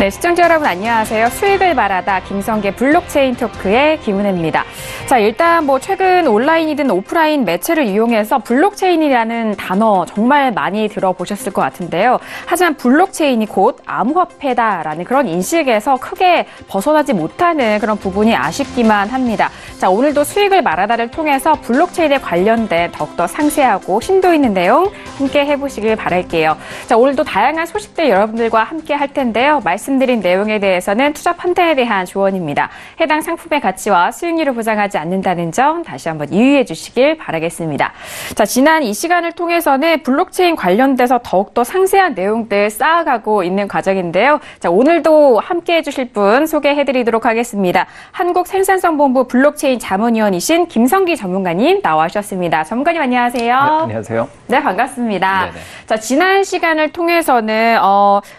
네, 시청자 여러분 안녕하세요. 수익을 말하다 김성계 블록체인 토크의 김은혜입니다. 자, 일단 최근 온라인이든 오프라인 매체를 이용해서 블록체인이라는 단어 정말 많이 들어보셨을 것 같은데요. 하지만 블록체인이 곧 암호화폐다라는 그런 인식에서 크게 벗어나지 못하는 그런 부분이 아쉽기만 합니다. 자, 오늘도 수익을 말하다를 통해서 블록체인에 관련된 더욱더 상세하고 심도 있는 내용 함께 해보시길 바랄게요. 자, 오늘도 다양한 소식들 여러분들과 함께 할 텐데요. 말씀드린 내용에 대해서는 투자 판단에 대한 조언입니다. 해당 상품의 가치와 수익률을 보장하지 않는다는 점 다시 한번 유의해 주시길 바라겠습니다. 자, 지난 이 시간을 통해서는 블록체인 관련돼서 더욱더 상세한 내용들 쌓아가고 있는 과정인데요. 자, 오늘도 함께 해주실 분 소개해드리도록 하겠습니다. 한국생산성본부 블록체인 자문위원이신 김성기 전문가님 나와주셨습니다. 전문가님 안녕하세요. 네, 안녕하세요. 네, 반갑습니다. 네네. 자, 지난 시간을 통해서는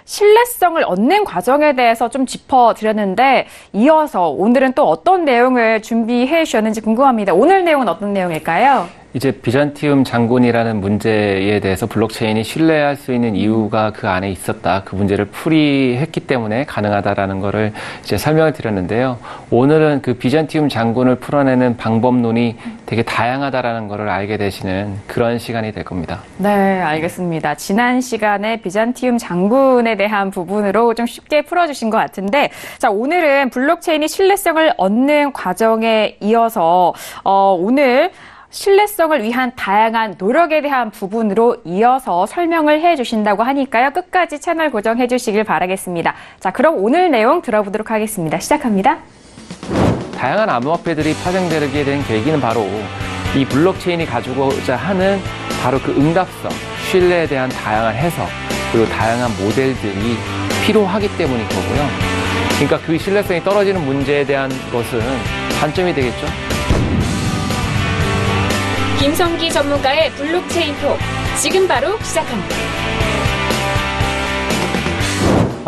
신뢰성을 얻는 과정에 대해서 좀 짚어드렸는데 이어서 오늘은 또 어떤 내용을 준비해 주셨는지 궁금합니다. 오늘 내용은 어떤 내용일까요? 이제 비잔티움 장군이라는 문제에 대해서 블록체인이 신뢰할 수 있는 이유가 그 안에 있었다. 그 문제를 풀이했기 때문에 가능하다라는 거를 이제 설명을 드렸는데요. 오늘은 그 비잔티움 장군을 풀어내는 방법론이 되게 다양하다라는 거를 알게 되시는 그런 시간이 될 겁니다. 네, 알겠습니다. 지난 시간에 비잔티움 장군에 대한 부분으로 좀 쉽게 풀어주신 것 같은데, 자, 오늘은 블록체인이 신뢰성을 얻는 과정에 이어서 오늘 신뢰성을 위한 다양한 노력에 대한 부분으로 이어서 설명을 해주신다고 하니까요. 끝까지 채널 고정해 주시길 바라겠습니다. 자, 그럼 오늘 내용 들어보도록 하겠습니다. 시작합니다. 다양한 암호화폐들이 파생되게 된 계기는 바로 이 블록체인이 가지고자 하는 바로 그 응답성, 신뢰에 대한 다양한 해석, 그리고 다양한 모델들이 필요하기 때문인 거고요. 그러니까 그 신뢰성이 떨어지는 문제에 대한 것은 단점이 되겠죠. 김성기 전문가의 블록체인 톡 지금 바로 시작합니다.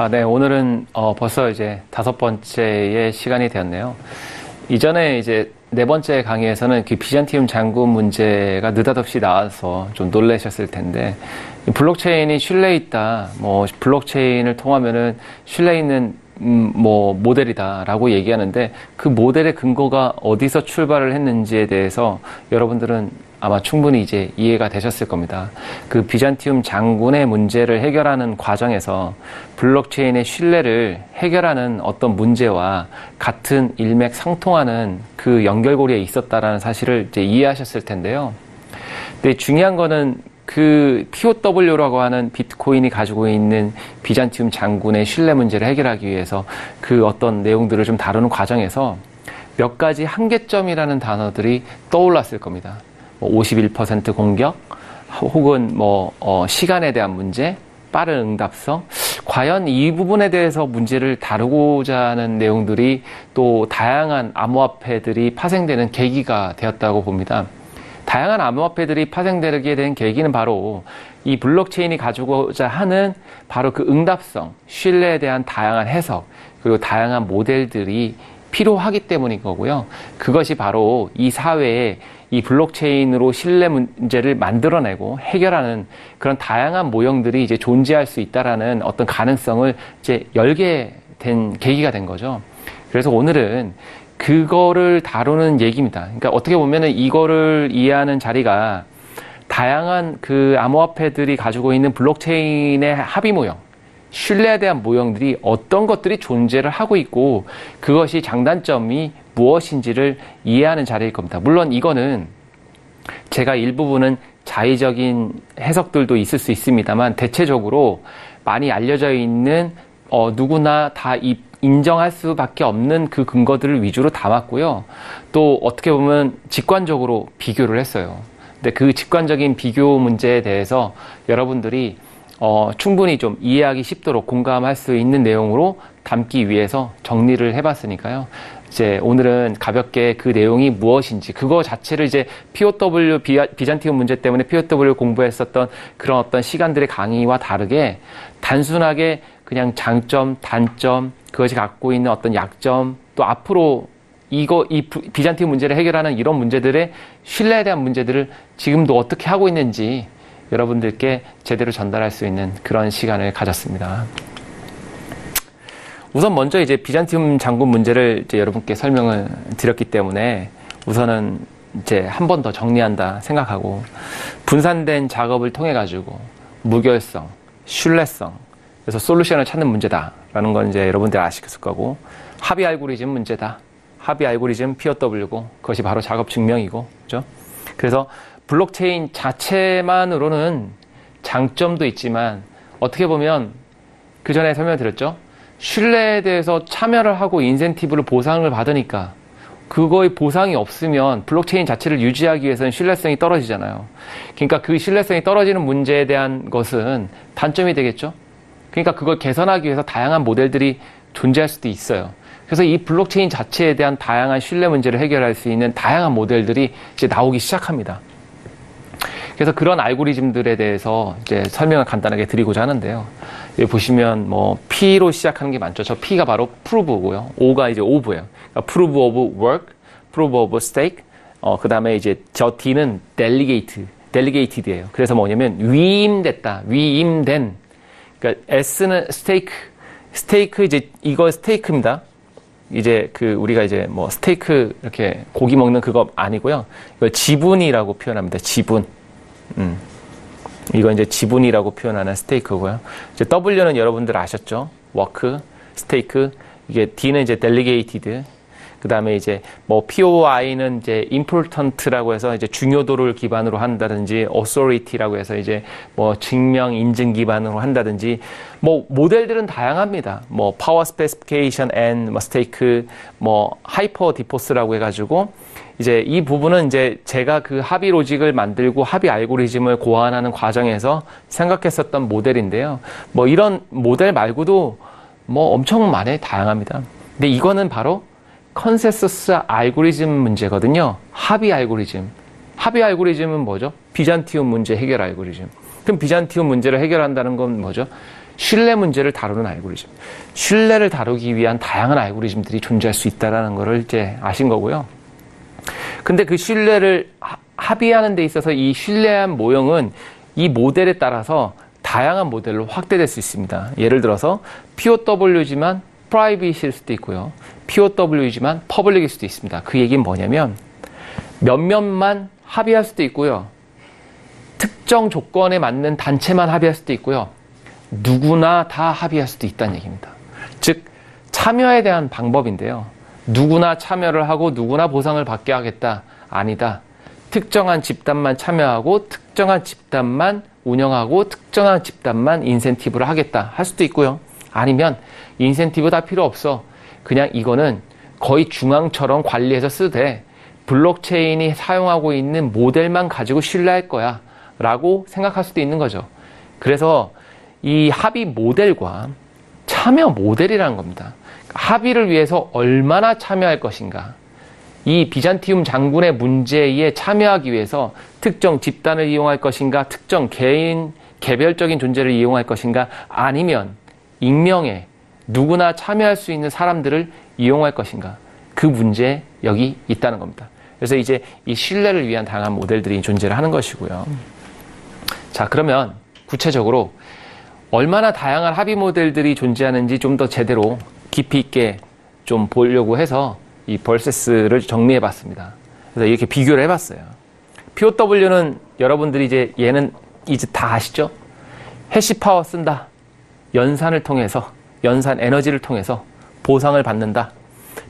네, 오늘은 벌써 이제 5번째의 시간이 되었네요. 이전에 이제 4번째 강의에서는 그 비잔티움 장군 문제가 느닷없이 나와서 좀 놀라셨을 텐데, 블록체인이 신뢰 있다, 블록체인을 통하면은 신뢰 있는 모델이다라고 얘기하는데 그 모델의 근거가 어디서 출발을 했는지에 대해서 여러분들은 아마 충분히 이제 이해가 되셨을 겁니다. 그 비잔티움 장군의 문제를 해결하는 과정에서 블록체인의 신뢰를 해결하는 어떤 문제와 같은 일맥상통하는 그 연결고리에 있었다라는 사실을 이제 이해하셨을 텐데요. 근데 중요한 거는 그 POW라고 하는 비트코인이 가지고 있는 비잔티움 장군의 신뢰 문제를 해결하기 위해서 그 어떤 내용들을 좀 다루는 과정에서 몇 가지 한계점이라는 단어들이 떠올랐을 겁니다. 51% 공격, 혹은 시간에 대한 문제, 빠른 응답성. 과연 이 부분에 대해서 문제를 다루고자 하는 내용들이 또 다양한 암호화폐들이 파생되는 계기가 되었다고 봅니다. 다양한 암호화폐들이 파생되게 된 계기는 바로 이 블록체인이 가지고자 하는 바로 그 응답성, 신뢰에 대한 다양한 해석, 그리고 다양한 모델들이 필요하기 때문인 거고요. 그것이 바로 이 사회에 이 블록체인으로 신뢰 문제를 만들어내고 해결하는 그런 다양한 모형들이 이제 존재할 수 있다라는 어떤 가능성을 이제 열게 된 계기가 된 거죠. 그래서 오늘은 그거를 다루는 얘기입니다. 그러니까 어떻게 보면은 이거를 이해하는 자리가 다양한 그 암호화폐들이 가지고 있는 블록체인의 합의 모형, 신뢰에 대한 모형들이 어떤 것들이 존재를 하고 있고 그것이 장단점이 무엇인지를 이해하는 자리일 겁니다. 물론 이거는 제가 일부분은 자의적인 해석들도 있을 수 있습니다만 대체적으로 많이 알려져 있는 누구나 다 인정할 수밖에 없는 그 근거들을 위주로 담았고요. 또 어떻게 보면 직관적으로 비교를 했어요. 근데 그 직관적인 비교 문제에 대해서 여러분들이 충분히 좀 이해하기 쉽도록 공감할 수 있는 내용으로 담기 위해서 정리를 해봤으니까요. 이제 오늘은 가볍게 그 내용이 무엇인지, 그거 자체를 이제 POW, 비잔티움 문제 때문에 POW 공부했었던 그런 어떤 시간들의 강의와 다르게 단순하게 그냥 장점, 단점, 그것이 갖고 있는 어떤 약점, 또 앞으로 이 비잔티움 문제를 해결하는 이런 문제들의 신뢰에 대한 문제들을 지금도 어떻게 하고 있는지 여러분들께 제대로 전달할 수 있는 그런 시간을 가졌습니다. 우선 먼저 이제 비잔티움 장군 문제를 이제 여러분께 설명을 드렸기 때문에 우선은 이제 한 번 더 정리한다 생각하고 분산된 작업을 통해 가지고 무결성, 신뢰성, 그래서 솔루션을 찾는 문제다라는 건 이제 여러분들 아시겠을 거고 합의 알고리즘 문제다. 합의 알고리즘 POW고 그것이 바로 작업 증명이고 그죠? 그래서 블록체인 자체만으로는 장점도 있지만 어떻게 보면 그 전에 설명드렸죠. 신뢰에 대해서 참여를 하고 인센티브를 보상을 받으니까 그거의 보상이 없으면 블록체인 자체를 유지하기 위해서는 신뢰성이 떨어지잖아요. 그러니까 그 신뢰성이 떨어지는 문제에 대한 것은 단점이 되겠죠. 그러니까 그걸 개선하기 위해서 다양한 모델들이 존재할 수도 있어요. 그래서 이 블록체인 자체에 대한 다양한 신뢰 문제를 해결할 수 있는 다양한 모델들이 이제 나오기 시작합니다. 그래서 그런 알고리즘들에 대해서 이제 설명을 간단하게 드리고자 하는데요. 여기 보시면 뭐 P로 시작하는 게 많죠. 저 P가 바로 prove고요. O가 이제 ove예요. 그러니까 prove of work, prove of stake. 그 다음에 이제 저 D는 delegated예요. 그래서 뭐냐면 위임됐다, 위임된. 그러니까 S는 stake 이제 이거 스테이크입니다. 이제 그 우리가 이제 뭐 스테이크 이렇게 고기 먹는 그거 아니고요. 이걸 지분이라고 표현합니다. 지분. 이거 이제 지분이라고 표현하는 스테이크고요. 이제 W는 여러분들 아셨죠? work, stake. 이게 D는 이제 delegated. 그 다음에 이제 뭐 POI는 이제 important라고 해서 이제 중요도를 기반으로 한다든지 authority라고 해서 이제 뭐 증명 인증 기반으로 한다든지 뭐 모델들은 다양합니다. 뭐 power specification and 뭐 stake, 뭐 hyper default라고 해가지고 이제 이 부분은 이제 제가 그 합의 로직을 만들고 합의 알고리즘을 고안하는 과정에서 생각했었던 모델인데요. 뭐 이런 모델 말고도 뭐 엄청 많이 다양합니다. 근데 이거는 바로 컨센서스 알고리즘 문제거든요. 합의 알고리즘. 합의 알고리즘은 뭐죠? 비잔티움 문제 해결 알고리즘. 그럼 비잔티움 문제를 해결한다는 건 뭐죠? 신뢰 문제를 다루는 알고리즘. 신뢰를 다루기 위한 다양한 알고리즘들이 존재할 수 있다는 거를 이제 아신 거고요. 근데 그 신뢰를 합의하는 데 있어서 이 신뢰한 모형은 이 모델에 따라서 다양한 모델로 확대될 수 있습니다. 예를 들어서 POW지만 프라이빗일 수도 있고요. POW이지만 퍼블릭일 수도 있습니다. 그 얘기는 뭐냐면 몇몇만 합의할 수도 있고요. 특정 조건에 맞는 단체만 합의할 수도 있고요. 누구나 다 합의할 수도 있다는 얘기입니다. 즉 참여에 대한 방법인데요. 누구나 참여를 하고 누구나 보상을 받게 하겠다. 아니다. 특정한 집단만 참여하고 특정한 집단만 운영하고 특정한 집단만 인센티브를 하겠다. 할 수도 있고요. 아니면 인센티브 다 필요 없어. 그냥 이거는 거의 중앙처럼 관리해서 쓰되 블록체인이 사용하고 있는 모델만 가지고 신뢰할 거야 라고 생각할 수도 있는 거죠. 그래서 이 합의 모델과 참여 모델이라는 겁니다. 합의를 위해서 얼마나 참여할 것인가. 이 비잔티움 장군의 문제에 참여하기 위해서 특정 집단을 이용할 것인가, 특정 개인, 개별적인 존재를 이용할 것인가, 아니면 익명의 누구나 참여할 수 있는 사람들을 이용할 것인가. 그 문제 여기 있다는 겁니다. 그래서 이제 이 신뢰를 위한 다양한 모델들이 존재를 하는 것이고요. 자, 그러면 구체적으로 얼마나 다양한 합의 모델들이 존재하는지 좀 더 제대로 깊이 있게 좀 보려고 해서 이 벌세스를 정리해 봤습니다. 그래서 이렇게 비교를 해봤어요. POW는 여러분들이 이제 얘는 이제 다 아시죠? 해시파워 쓴다. 연산을 통해서, 연산 에너지를 통해서 보상을 받는다.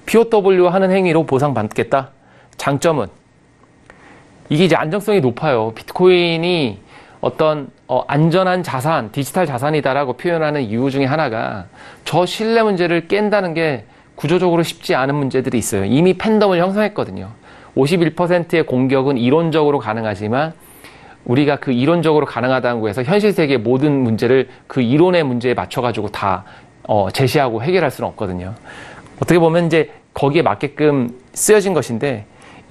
POW 하는 행위로 보상받겠다. 장점은 이게 이제 안정성이 높아요. 비트코인이 어떤 안전한 자산, 디지털 자산이다라고 표현하는 이유 중에 하나가 저 신뢰 문제를 깬다는 게 구조적으로 쉽지 않은 문제들이 있어요. 이미 팬덤을 형성했거든요. 51%의 공격은 이론적으로 가능하지만 우리가 그 이론적으로 가능하다고 해서 현실 세계의 모든 문제를 그 이론의 문제에 맞춰가지고 다 제시하고 해결할 수는 없거든요. 어떻게 보면 이제 거기에 맞게끔 쓰여진 것인데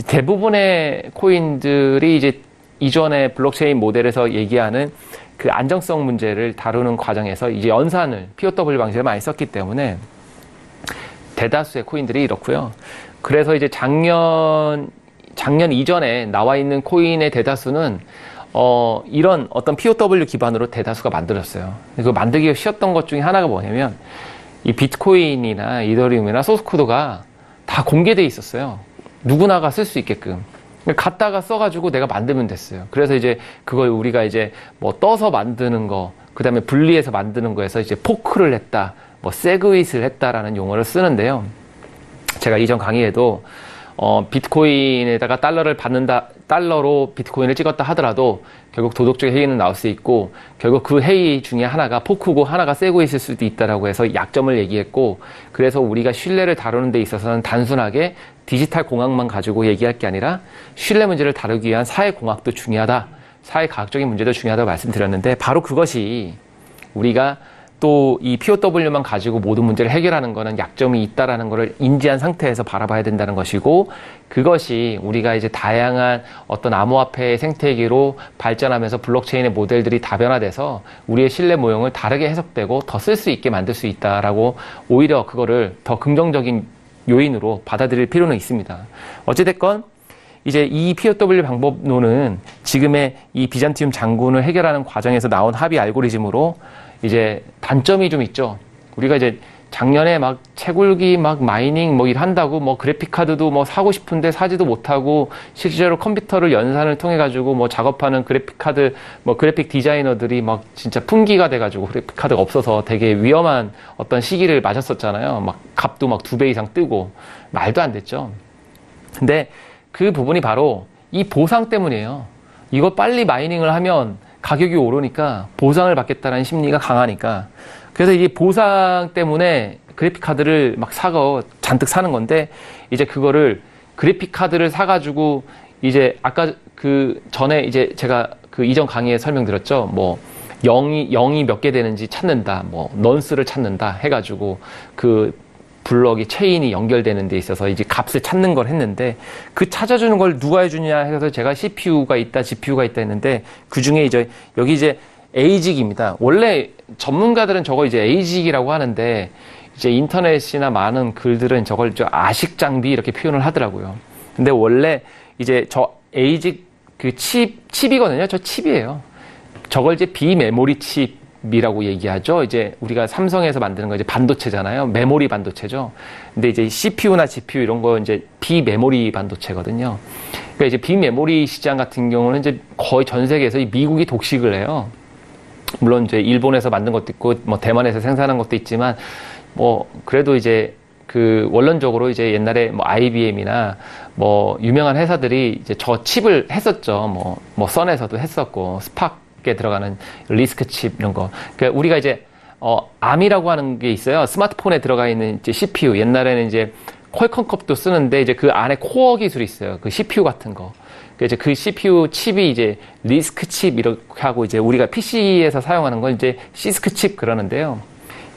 대부분의 코인들이 이제 이전에 블록체인 모델에서 얘기하는 그 안정성 문제를 다루는 과정에서 이제 연산을 POW 방식을 많이 썼기 때문에 대다수의 코인들이 이렇고요. 그래서 이제 작년 이전에 나와 있는 코인의 대다수는 이런 어떤 POW 기반으로 대다수가 만들었어요. 그 만들기가 쉬웠던 것 중에 하나가 뭐냐면 이 비트코인이나 이더리움이나 소스코드가 다 공개돼 있었어요. 누구나가 쓸 수 있게끔. 갖다가 써가지고 내가 만들면 됐어요. 그래서 이제 그걸 우리가 이제 뭐 떠서 만드는 거, 그 다음에 분리해서 만드는 거에서 이제 포크를 했다, 뭐 세그윗을 했다라는 용어를 쓰는데요. 제가 이전 강의에도 비트코인에다가 달러로 비트코인을 찍었다 하더라도 결국 도덕적 해이는 나올 수 있고, 결국 그 해이 중에 하나가 포크고 하나가 세그윗일 수도 있다라고 해서 약점을 얘기했고, 그래서 우리가 신뢰를 다루는 데 있어서는 단순하게 디지털 공학만 가지고 얘기할 게 아니라 신뢰 문제를 다루기 위한 사회 공학도 중요하다, 사회 과학적인 문제도 중요하다고 말씀드렸는데, 바로 그것이 우리가 또 이 POW만 가지고 모든 문제를 해결하는 거는 약점이 있다라는 것을 인지한 상태에서 바라봐야 된다는 것이고, 그것이 우리가 이제 다양한 어떤 암호화폐의 생태계로 발전하면서 블록체인의 모델들이 다변화돼서 우리의 신뢰 모형을 다르게 해석되고 더 쓸 수 있게 만들 수 있다라고, 오히려 그거를 더 긍정적인 요인으로 받아들일 필요는 있습니다. 어찌됐건 이제 이 POW 방법론은 지금의 이 비잔티움 장군을 해결하는 과정에서 나온 합의 알고리즘으로 이제 단점이 좀 있죠. 우리가 이제 작년에 막 채굴기 막 마이닝 뭐 일한다고 뭐 그래픽카드도 뭐 사고 싶은데 사지도 못하고, 실제로 컴퓨터를 연산을 통해 가지고 뭐 작업하는 그래픽카드 뭐 그래픽 디자이너들이 막 진짜 풍기가 돼 가지고 그래픽카드가 없어서 되게 위험한 어떤 시기를 맞았었잖아요. 막 값도 막 2배 이상 뜨고 말도 안 됐죠. 근데 그 부분이 바로 이 보상 때문이에요. 이거 빨리 마이닝을 하면 가격이 오르니까 보상을 받겠다는 심리가 강하니까, 그래서 이 보상 때문에 그래픽 카드를 막 사고 잔뜩 사는 건데, 이제 그거를 그래픽 카드를 사가지고 이제 아까 그 전에 이제 제가 그 이전 강의에 설명드렸죠. 뭐 0이 몇 개 되는지 찾는다, 뭐 넌스를 찾는다 해가지고 그 블럭이 체인이 연결되는 데 있어서 이제 값을 찾는 걸 했는데, 그 찾아주는 걸 누가 해주냐 해서 제가 CPU가 있다, GPU가 있다 했는데, 그 중에 이제 여기 이제 에이직입니다. 원래 전문가들은 저거 이제 에이직이라고 하는데, 이제 인터넷이나 많은 글들은 저걸 아식 장비 이렇게 표현을 하더라고요. 근데 원래 이제 저 에이직 그 칩이거든요. 저 칩이에요. 저걸 이제 비메모리 칩이라고 얘기하죠. 이제 우리가 삼성에서 만드는 거 이제 반도체잖아요. 메모리 반도체죠. 근데 이제 CPU나 GPU 이런 거 이제 비메모리 반도체거든요. 그러니까 이제 비메모리 시장 같은 경우는 이제 거의 전 세계에서 미국이 독식을 해요. 물론 이제 일본에서 만든 것도 있고 뭐 대만에서 생산한 것도 있지만, 뭐 그래도 이제 그 원론적으로 이제 옛날에 뭐 IBM이나 뭐 유명한 회사들이 이제 저 칩을 했었죠. 뭐 선에서도 했었고, 스팍에 들어가는 리스크 칩 이런 거. 그러니까 우리가 이제 암이라고 하는 게 있어요. 스마트폰에 들어가 있는 이제 CPU. 옛날에는 이제 퀄컴 컵도 쓰는데 이제 그 안에 코어 기술이 있어요. 그 CPU 같은 거. 이제 그 CPU 칩이 이제 리스크 칩 이렇게 하고, 이제 우리가 PC에서 사용하는 건 이제 시스크 칩 그러는데요.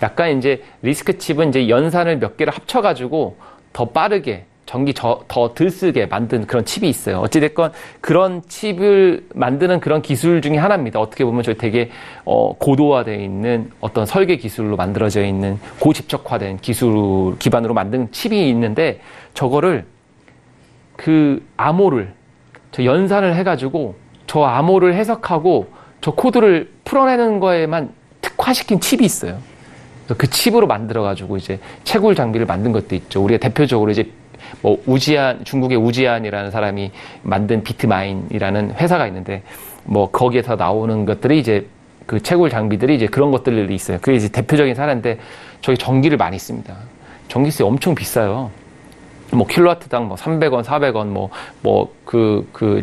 약간 이제 리스크 칩은 이제 연산을 몇 개를 합쳐가지고 더 빠르게 전기 더 들쓰게 만든 그런 칩이 있어요. 어찌됐건 그런 칩을 만드는 그런 기술 중에 하나입니다. 어떻게 보면 저 되게 고도화되어 있는 어떤 설계 기술로 만들어져 있는 고집적화된 기술 기반으로 만든 칩이 있는데, 저거를 그 암호를 저 연산을 해가지고 저 암호를 해석하고 저 코드를 풀어내는 거에만 특화시킨 칩이 있어요. 그 칩으로 만들어가지고 이제 채굴 장비를 만든 것도 있죠. 우리가 대표적으로 이제 뭐 중국의 우지안이라는 사람이 만든 비트마인이라는 회사가 있는데, 뭐 거기에서 나오는 것들이 이제 그 채굴 장비들이 이제 그런 것들이 있어요. 그게 이제 대표적인 사례인데, 저기 전기를 많이 씁니다. 전기세 엄청 비싸요. 뭐 킬로와트당 뭐 300원, 400원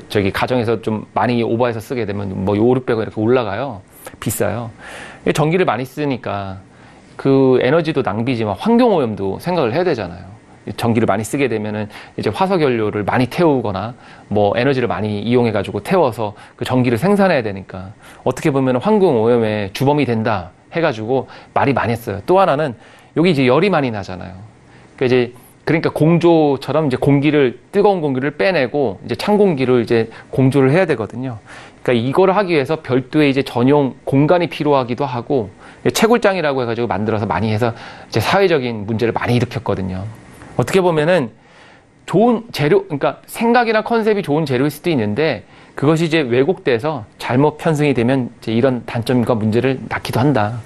저기 가정에서 좀 많이 오버해서 쓰게 되면 뭐 5, 600원 이렇게 올라가요. 비싸요. 전기를 많이 쓰니까 그 에너지도 낭비지만 환경 오염도 생각을 해야 되잖아요. 전기를 많이 쓰게 되면은 이제 화석 연료를 많이 태우거나 뭐 에너지를 많이 이용해 가지고 태워서 그 전기를 생산해야 되니까, 어떻게 보면 환경 오염의 주범이 된다 해 가지고 말이 많이 했어요. 또 하나는 여기 이제 열이 많이 나잖아요. 그러니까 공조처럼 이제 뜨거운 공기를 빼내고 이제 찬 공기를 이제 공조를 해야 되거든요. 그러니까 이거를 하기 위해서 별도의 이제 전용 공간이 필요하기도 하고, 채굴장이라고 해가지고 만들어서 많이 해서 이제 사회적인 문제를 많이 일으켰거든요. 어떻게 보면은 좋은 재료, 그러니까 생각이나 컨셉이 좋은 재료일 수도 있는데, 그것이 이제 왜곡돼서 잘못 편승이 되면 이제 이런 단점과 문제를 낳기도 한다.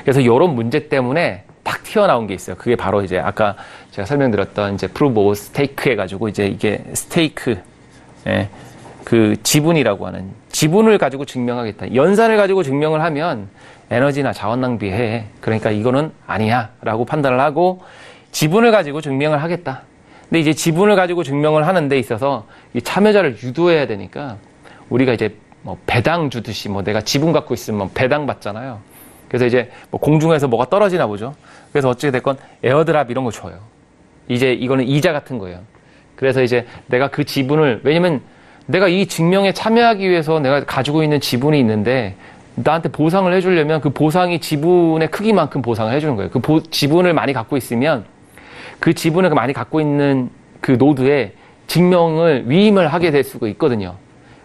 그래서 이런 문제 때문에 딱 튀어나온 게 있어요. 그게 바로 이제 아까 제가 설명드렸던 이제 proof of stake 해가지고 이제 이게 스테이크, 예, 그 지분이라고 하는 지분을 가지고 증명하겠다. 연산을 가지고 증명을 하면 에너지나 자원 낭비해. 그러니까 이거는 아니야 라고 판단을 하고 지분을 가지고 증명을 하겠다. 근데 이제 지분을 가지고 증명을 하는 데 있어서 이 참여자를 유도해야 되니까 우리가 이제 뭐 배당 주듯이 뭐 내가 지분 갖고 있으면 배당 받잖아요. 그래서 이제 뭐 공중에서 뭐가 떨어지나 보죠. 그래서 어찌 됐건 에어드랍 이런 거 줘요. 이제 이거는 이자 같은 거예요. 그래서 이제 내가 그 지분을, 왜냐면 내가 이 증명에 참여하기 위해서 내가 가지고 있는 지분이 있는데 나한테 보상을 해주려면 그 보상이 지분의 크기만큼 보상을 해주는 거예요. 그 지분을 많이 갖고 있으면 그 지분을 많이 갖고 있는 그 노드에 증명을 위임을 하게 될 수가 있거든요.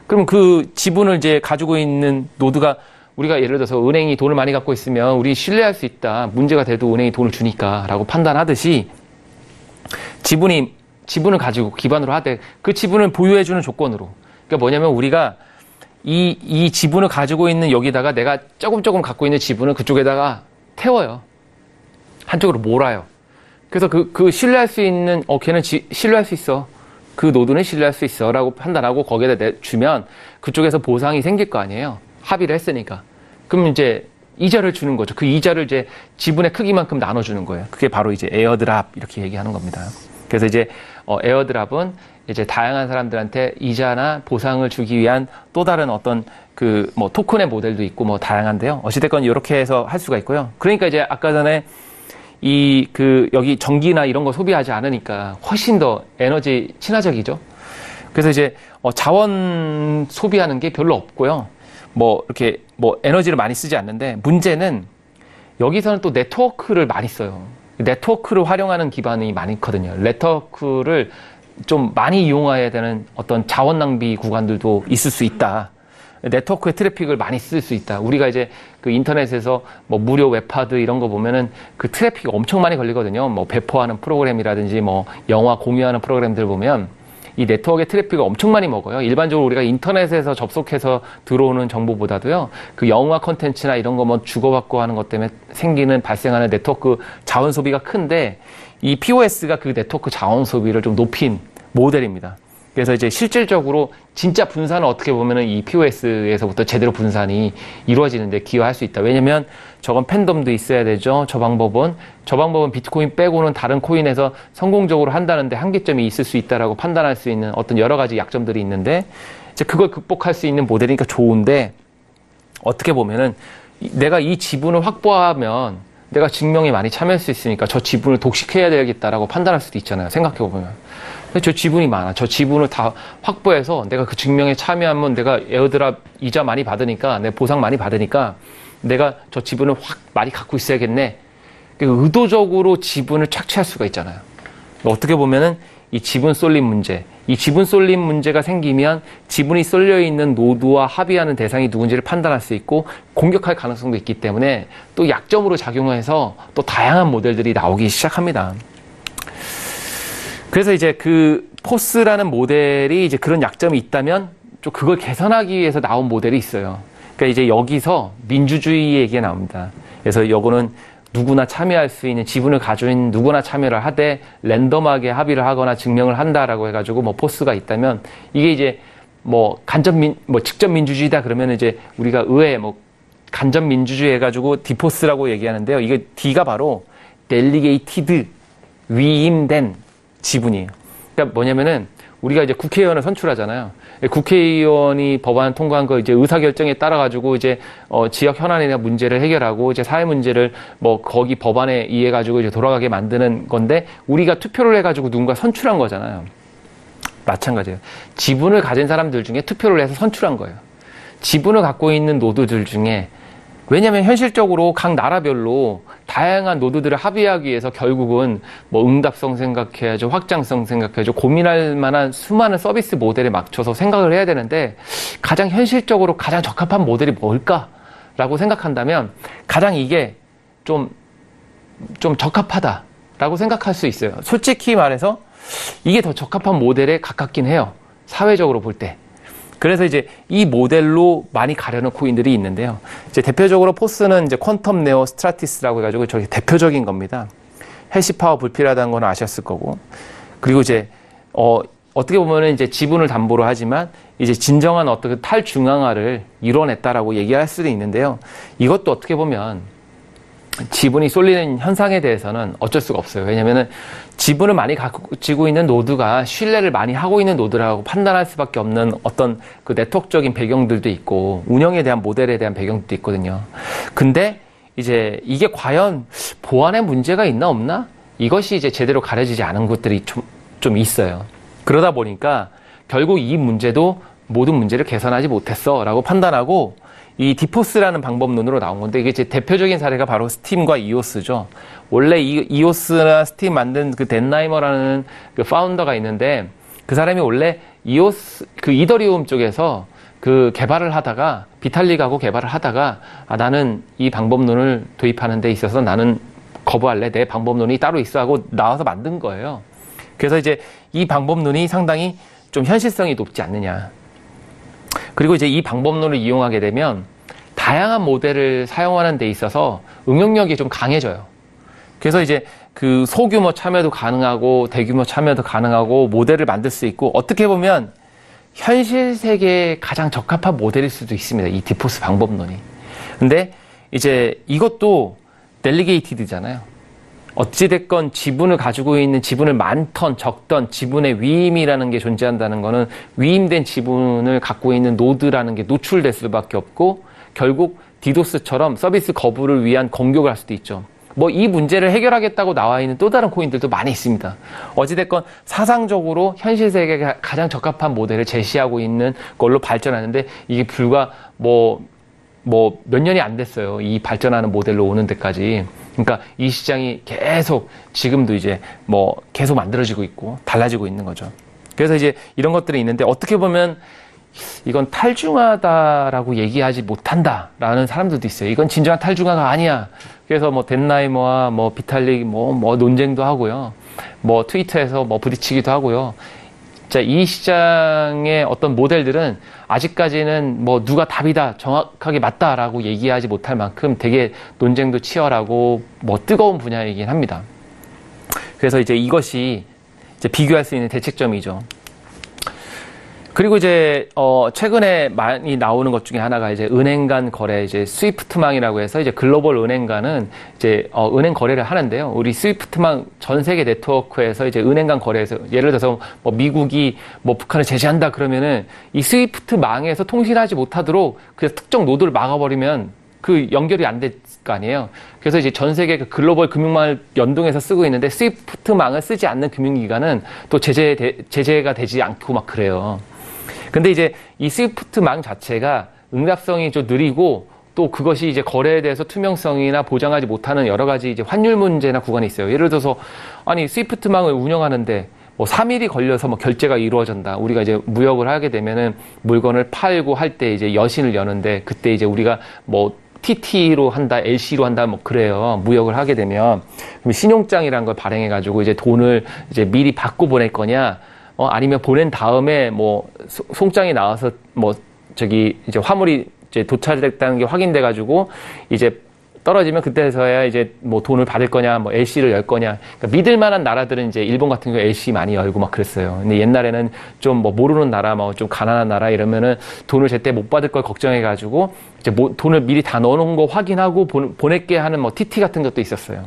그럼 그 지분을 이제 가지고 있는 노드가 우리가 예를 들어서 은행이 돈을 많이 갖고 있으면 우리 신뢰할 수 있다. 문제가 돼도 은행이 돈을 주니까 라고 판단하듯이 지분을 가지고 기반으로 하되 그 지분을 보유해주는 조건으로. 그러니까 뭐냐면 우리가 이 지분을 가지고 있는 여기다가 내가 조금 갖고 있는 지분을 그쪽에다가 태워요. 한쪽으로 몰아요. 그래서 그 신뢰할 수 있는, 걔는 신뢰할 수 있어. 그 노드는 신뢰할 수 있어. 라고 판단하고 거기에다 주면 그쪽에서 보상이 생길 거 아니에요. 합의를 했으니까. 그럼 이제 이자를 주는 거죠. 그 이자를 이제 지분의 크기만큼 나눠주는 거예요. 그게 바로 이제 에어드랍 이렇게 얘기하는 겁니다. 그래서 이제 에어드랍은 이제 다양한 사람들한테 이자나 보상을 주기 위한 또 다른 어떤 그 뭐 토큰의 모델도 있고 뭐 다양한데요. 어찌됐건 이렇게 해서 할 수가 있고요. 그러니까 이제 아까 전에 여기 전기나 이런 거 소비하지 않으니까 훨씬 더 에너지 친화적이죠. 그래서 이제 자원 소비하는 게 별로 없고요. 뭐 이렇게 뭐 에너지를 많이 쓰지 않는데 문제는 여기서는 또 네트워크를 많이 써요. 네트워크를 활용하는 기반이 많거든요. 네트워크를 좀 많이 이용해야 되는 어떤 자원 낭비 구간들도 있을 수 있다. 네트워크의 트래픽을 많이 쓸 수 있다. 우리가 이제 그 인터넷에서 뭐 무료 웹하드 이런 거 보면은 그 트래픽이 엄청 많이 걸리거든요. 뭐 배포하는 프로그램이라든지 뭐 영화 공유하는 프로그램들 보면 이 네트워크의 트래픽을 엄청 많이 먹어요. 일반적으로 우리가 인터넷에서 접속해서 들어오는 정보보다도요. 그 영화 콘텐츠나 이런 거 뭐 주고받고 하는 것 때문에 발생하는 네트워크 자원 소비가 큰데 이 POS가 그 네트워크 자원 소비를 좀 높인 모델입니다. 그래서 이제 실질적으로 진짜 분산은 어떻게 보면은 이 POS에서부터 제대로 분산이 이루어지는데 기여할 수 있다. 왜냐면 저건 팬덤도 있어야 되죠. 저 방법은 비트코인 빼고는 다른 코인에서 성공적으로 한다는데 한계점이 있을 수 있다라고 판단할 수 있는 어떤 여러 가지 약점들이 있는데 이제 그걸 극복할 수 있는 모델이니까 좋은데 어떻게 보면은 내가 이 지분을 확보하면 내가 증명에 많이 참여할 수 있으니까 저 지분을 독식해야 되겠다라고 판단할 수도 있잖아요. 생각해보면. 근데 저 지분이 많아. 저 지분을 다 확보해서 내가 그 증명에 참여하면 내가 에어드랍 이자 많이 받으니까, 내 보상 많이 받으니까 내가 저 지분을 확 많이 갖고 있어야겠네. 그러니까 의도적으로 지분을 착취할 수가 있잖아요. 어떻게 보면은 이 지분 쏠림 문제, 이 지분 쏠림 문제가 생기면 지분이 쏠려 있는 노드와 합의하는 대상이 누군지를 판단할 수 있고 공격할 가능성도 있기 때문에 또 약점으로 작용해서 또 다양한 모델들이 나오기 시작합니다. 그래서 이제 그 포스라는 모델이 이제 그런 약점이 있다면 좀 그걸 개선하기 위해서 나온 모델이 있어요. 그러니까 이제 여기서 민주주의 얘기가 나옵니다. 그래서 요거는 누구나 참여할 수 있는 지분을 가진 누구나 참여를 하되 랜덤하게 합의를 하거나 증명을 한다라고 해가지고 뭐 포스가 있다면 이게 이제 뭐 직접 민주주의다 그러면 이제 우리가 의회 뭐 간접 민주주의 해가지고 디포스라고 얘기하는데요. 이게 D가 바로 델리게이티드 위임된 지분이에요. 그러니까 뭐냐면은 우리가 이제 국회의원을 선출하잖아요. 국회의원이 법안 통과한 거 이제 의사결정에 따라가지고 이제 지역 현안이나 문제를 해결하고 이제 사회 문제를 뭐 거기 법안에 의해 가지고 이제 돌아가게 만드는 건데 우리가 투표를 해가지고 누군가 선출한 거잖아요. 마찬가지예요. 지분을 가진 사람들 중에 투표를 해서 선출한 거예요. 지분을 갖고 있는 노드들 중에 왜냐하면 현실적으로 각 나라별로 다양한 노드들을 합의하기 위해서 결국은 뭐 응답성 생각해야죠, 확장성 생각해야죠, 고민할 만한 수많은 서비스 모델에 맞춰서 생각을 해야 되는데 가장 현실적으로 가장 적합한 모델이 뭘까라고 생각한다면 가장 이게 좀 적합하다라고 생각할 수 있어요. 솔직히 말해서 이게 더 적합한 모델에 가깝긴 해요. 사회적으로 볼 때. 그래서 이제 이 모델로 많이 가려는 코인들이 있는데요. 이제 대표적으로 포스는 이제 퀀텀 네오 스트라티스라고 해가지고 저기 대표적인 겁니다. 해시 파워 불필요하다는 건 아셨을 거고. 그리고 이제, 어떻게 보면은 이제 지분을 담보로 하지만 이제 진정한 어떤 탈중앙화를 이뤄냈다라고 얘기할 수도 있는데요. 이것도 어떻게 보면 지분이 쏠리는 현상에 대해서는 어쩔 수가 없어요. 왜냐면은 지분을 많이 가지고 있는 노드가 신뢰를 많이 하고 있는 노드라고 판단할 수밖에 없는 어떤 그 네트워크적인 배경들도 있고 운영에 대한 모델에 대한 배경도 있거든요. 근데 이제 이게 과연 보안에 문제가 있나 없나? 이것이 이제 제대로 가려지지 않은 것들이 좀 있어요. 그러다 보니까 결국 이 문제도 모든 문제를 개선하지 못했어 라고 판단하고 이 디포스라는 방법론으로 나온 건데 이게 제 대표적인 사례가 바로 스팀과 이오스죠. 원래 이오스나 스팀 만든 그 댄 라이머라는 그 파운더가 있는데 그 사람이 원래 이오스 그 이더리움 쪽에서 그 개발을 하다가 비탈릭하고 개발을 하다가 나는 이 방법론을 도입하는 데 있어서 나는 거부할래. 내 방법론이 따로 있어 하고 나와서 만든 거예요. 그래서 이제 이 방법론이 상당히 좀 현실성이 높지 않느냐. 그리고 이제 이 방법론을 이용하게 되면 다양한 모델을 사용하는 데 있어서 응용력이 좀 강해져요. 그래서 이제 그 소규모 참여도 가능하고 대규모 참여도 가능하고 모델을 만들 수 있고 어떻게 보면 현실 세계에 가장 적합한 모델일 수도 있습니다. 이 디포스 방법론이. 근데 이제 이것도 델리게이티드잖아요. 어찌됐건 지분을 가지고 있는 지분을 많던 적던 지분의 위임이라는 게 존재한다는 거는 위임된 지분을 갖고 있는 노드라는 게 노출될 수밖에 없고 결국 디도스처럼 서비스 거부를 위한 공격을 할 수도 있죠. 뭐 이 문제를 해결하겠다고 나와 있는 또 다른 코인들도 많이 있습니다. 어찌됐건 사상적으로 현실 세계에 가장 적합한 모델을 제시하고 있는 걸로 발전하는데 이게 불과 뭐 몇 년이 안 됐어요. 이 발전하는 모델로 오는 데까지. 그러니까 이 시장이 계속 지금도 이제 뭐 계속 만들어지고 있고 달라지고 있는 거죠. 그래서 이제 이런 것들이 있는데 어떻게 보면 이건 탈중하다라고 얘기하지 못한다라는 사람들도 있어요. 이건 진정한 탈중하가 아니야. 그래서 뭐 댄 라이머와 뭐 비탈릭 뭐 논쟁도 하고요. 뭐 트위터에서 뭐 부딪히기도 하고요. 자, 이 시장의 어떤 모델들은 아직까지는 뭐 누가 답이다, 정확하게 맞다라고 얘기하지 못할 만큼 되게 논쟁도 치열하고 뭐 뜨거운 분야이긴 합니다. 그래서 이제 이것이 이제 비교할 수 있는 대책점이죠. 그리고 이제 최근에 많이 나오는 것 중에 하나가 이제 은행 간 거래, 이제 스위프트망이라고 해서 이제 글로벌 은행과는 이제 은행 거래를 하는데요. 우리 스위프트망 전 세계 네트워크에서 이제 은행 간 거래에서 예를 들어서 뭐 미국이 뭐 북한을 제재한다 그러면은 이 스위프트망에서 통신하지 못하도록 그 특정 노드를 막아버리면 그 연결이 안 될 거 아니에요. 그래서 이제 전 세계 그 글로벌 금융망을 연동해서 쓰고 있는데 스위프트망을 쓰지 않는 금융기관은 또 제재가 되지 않고 막 그래요. 근데 이제 이 스위프트망 자체가 응답성이 좀 느리고 또 그것이 이제 거래에 대해서 투명성이나 보장하지 못하는 여러 가지 이제 환율 문제나 구간이 있어요. 예를 들어서 아니 스위프트망을 운영하는데 뭐 3일이 걸려서 뭐 결제가 이루어진다. 우리가 이제 무역을 하게 되면은 물건을 팔고 할 때 이제 여신을 여는데 그때 이제 우리가 뭐 TT로 한다, LC로 한다, 뭐 그래요. 무역을 하게 되면 그럼 신용장이라는 걸 발행해 가지고 이제 돈을 이제 미리 받고 보낼 거냐? 아니면 보낸 다음에 뭐 송장이 나와서 뭐 저기 이제 화물이 이제 도착했다는 게 확인돼 가지고 이제 떨어지면 그때서야 이제 뭐 돈을 받을 거냐, 뭐 LC를 열 거냐. 그러니까 믿을 만한 나라들은 이제 일본 같은 경우 LC 많이 열고 막 그랬어요. 근데 옛날에는 좀 뭐 모르는 나라, 뭐 좀 가난한 나라 이러면은 돈을 제때 못 받을 걸 걱정해 가지고 이제 뭐 돈을 미리 다 넣어놓은 거 확인하고 보낼게 하는 뭐 TT 같은 것도 있었어요.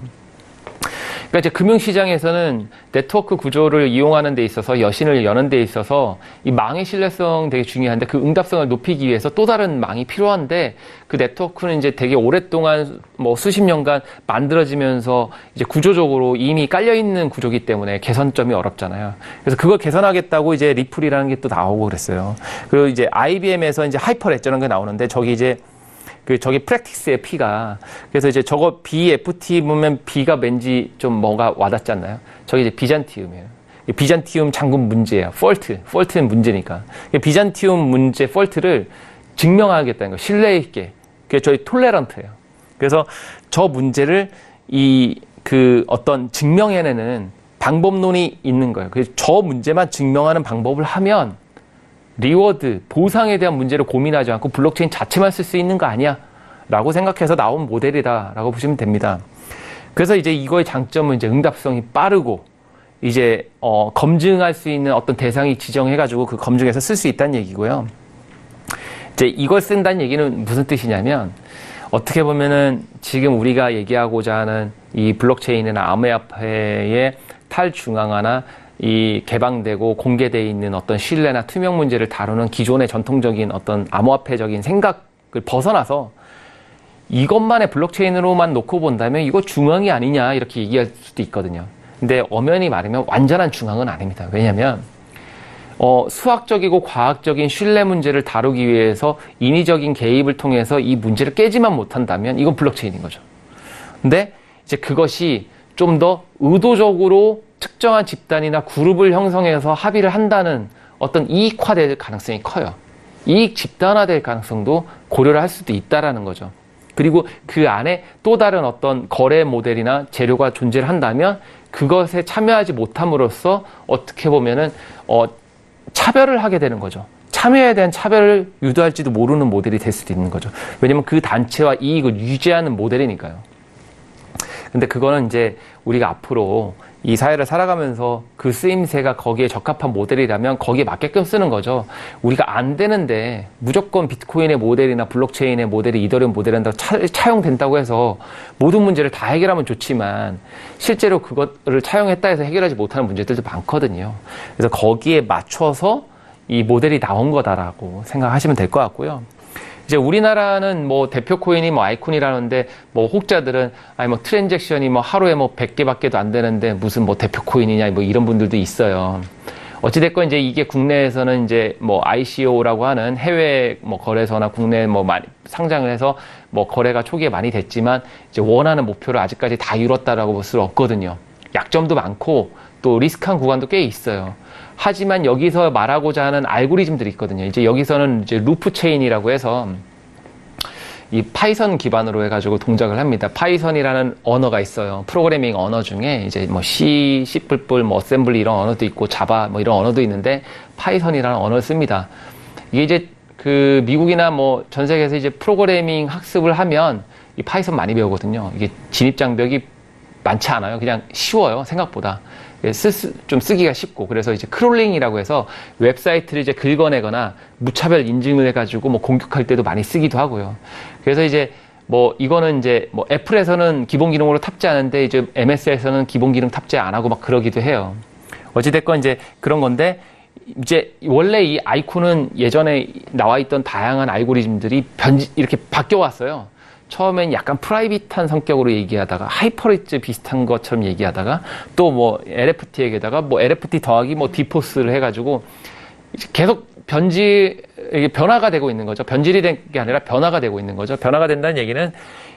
그러니까 이제 금융시장에서는 네트워크 구조를 이용하는 데 있어서 여신을 여는 데 있어서 이 망의 신뢰성 되게 중요한데 그 응답성을 높이기 위해서 또 다른 망이 필요한데 그 네트워크는 이제 되게 오랫동안 뭐 수십 년간 만들어지면서 이제 구조적으로 이미 깔려있는 구조기 때문에 개선점이 어렵잖아요. 그래서 그걸 개선하겠다고 이제 리플이라는 게 또 나오고 그랬어요. 그리고 이제 IBM에서 이제 하이퍼레저라는 게 나오는데 저기 이제 저기 프랙티스의 P가. 그래서 이제 저거 BFT 보면 B가 왠지 좀 뭔가 와닿지 않나요? 저기 이제 비잔티움이에요. 비잔티움 잠금 문제예요. 폴트는 문제니까. 비잔티움 문제, 폴트를 증명하겠다는 거예요. 신뢰 있게. 그게 저희 톨레런트예요. 그래서 저 문제를 어떤 증명해내는 방법론이 있는 거예요. 그래서 저 문제만 증명하는 방법을 하면 리워드, 보상에 대한 문제를 고민하지 않고 블록체인 자체만 쓸 수 있는 거 아니야? 라고 생각해서 나온 모델이다라고 보시면 됩니다. 그래서 이제 이거의 장점은 이제 응답성이 빠르고 이제 검증할 수 있는 어떤 대상이 지정해가지고 그 검증해서 쓸 수 있다는 얘기고요. 이제 이걸 쓴다는 얘기는 무슨 뜻이냐면 어떻게 보면은 지금 우리가 얘기하고자 하는 이 블록체인이나 암호화폐의 탈중앙화나 이 개방되고 공개되어 있는 어떤 신뢰나 투명 문제를 다루는 기존의 전통적인 어떤 암호화폐적인 생각을 벗어나서 이것만의 블록체인으로만 놓고 본다면 이거 중앙이 아니냐 이렇게 얘기할 수도 있거든요. 근데 엄연히 말하면 완전한 중앙은 아닙니다. 왜냐하면 수학적이고 과학적인 신뢰 문제를 다루기 위해서 인위적인 개입을 통해서 이 문제를 깨지만 못한다면 이건 블록체인인 거죠. 근데 이제 그것이 좀 더 의도적으로 특정한 집단이나 그룹을 형성해서 합의를 한다는 어떤 이익화될 가능성이 커요. 이익 집단화될 가능성도 고려를 할 수도 있다라는 거죠. 그리고 그 안에 또 다른 어떤 거래 모델이나 재료가 존재를 한다면 그것에 참여하지 못함으로써 어떻게 보면은 차별을 하게 되는 거죠. 참여에 대한 차별을 유도할지도 모르는 모델이 될 수도 있는 거죠. 왜냐면 그 단체와 이익을 유지하는 모델이니까요. 근데 그거는 이제 우리가 앞으로 이 사회를 살아가면서 그 쓰임새가 거기에 적합한 모델이라면 거기에 맞게끔 쓰는 거죠. 우리가 안 되는데 무조건 비트코인의 모델이나 블록체인의 모델이 이더리움 모델한다고 차용된다고 해서 모든 문제를 다 해결하면 좋지만 실제로 그것을 차용했다 해서 해결하지 못하는 문제들도 많거든요. 그래서 거기에 맞춰서 이 모델이 나온 거다라고 생각하시면 될 것 같고요. 이제 우리나라는 뭐 대표 코인이 뭐 아이콘이라는데 뭐 혹자들은 아니 뭐 트랜잭션이 뭐 하루에 뭐 100개밖에도 안 되는데 무슨 뭐 대표 코인이냐 뭐 이런 분들도 있어요. 어찌됐건 이제 이게 국내에서는 이제 뭐 ICO라고 하는 해외 뭐 거래소나 국내에 뭐 많이 상장을 해서 뭐 거래가 초기에 많이 됐지만 이제 원하는 목표를 아직까지 다 이뤘다라고 볼 수는 없거든요. 약점도 많고 또 리스크한 구간도 꽤 있어요. 하지만 여기서 말하고자 하는 알고리즘들이 있거든요. 이제 여기서는 이제 루프 체인이라고 해서 이 파이썬 기반으로 해가지고 동작을 합니다. 파이썬이라는 언어가 있어요. 프로그래밍 언어 중에 이제 뭐 C, C++, 뭐 어셈블리 이런 언어도 있고 자바 뭐 이런 언어도 있는데 파이썬이라는 언어를 씁니다. 이게 이제 그 미국이나 뭐 전 세계에서 이제 프로그래밍 학습을 하면 이 파이썬 많이 배우거든요. 이게 진입 장벽이 많지 않아요. 그냥 쉬워요. 생각보다. 좀 쓰기가 쉽고 그래서 이제 크롤링이라고 해서 웹사이트를 이제 긁어내거나 무차별 인증을 해가지고 뭐 공격할 때도 많이 쓰기도 하고요. 그래서 이제 뭐 이거는 이제 뭐 애플에서는 기본 기능으로 탑재하는데 이제 MS에서는 기본 기능 탑재 안 하고 막 그러기도 해요. 어찌됐건 이제 그런 건데 이제 원래 이 아이콘은 예전에 나와 있던 다양한 알고리즘들이 이렇게 바뀌어 왔어요. 처음엔 약간 프라이빗한 성격으로 얘기하다가 하이퍼리즈 비슷한 것처럼 얘기하다가 또 뭐 LFT에게다가 뭐 LFT 더하기 뭐 디포스를 해가지고 계속 변화가 되고 있는 거죠. 변질이 된 게 아니라 변화가 되고 있는 거죠. 변화가 된다는 얘기는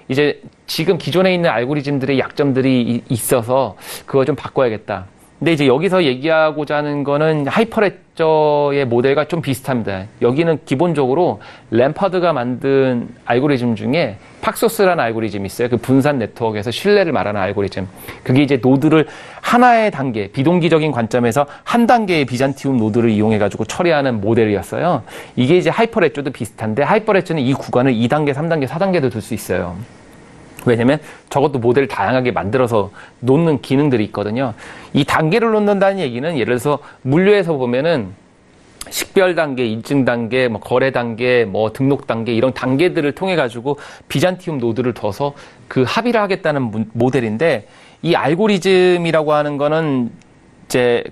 이제 지금 기존에 있는 알고리즘들의 약점들이 있어서 그거 좀 바꿔야겠다. 근데 이제 여기서 얘기하고자 하는 거는 하이퍼레저의 모델과 좀 비슷합니다. 여기는 기본적으로 램파드가 만든 알고리즘 중에 팍소스라는 알고리즘이 있어요. 그 분산 네트워크에서 신뢰를 말하는 알고리즘. 그게 이제 노드를 하나의 단계, 비동기적인 관점에서 한 단계의 비잔티움 노드를 이용해가지고 처리하는 모델이었어요. 이게 이제 하이퍼레저도 비슷한데 하이퍼레저는 이 구간을 2단계, 3단계, 4단계도 둘 수 있어요. 왜냐면 저것도 모델을 다양하게 만들어서 놓는 기능들이 있거든요. 이 단계를 놓는다는 얘기는 예를 들어서 물류에서 보면은 식별 단계, 인증 단계, 뭐 거래 단계, 뭐 등록 단계 이런 단계들을 통해 가지고 비잔티움 노드를 둬서 그 합의를 하겠다는 모델인데 이 알고리즘이라고 하는 거는 이제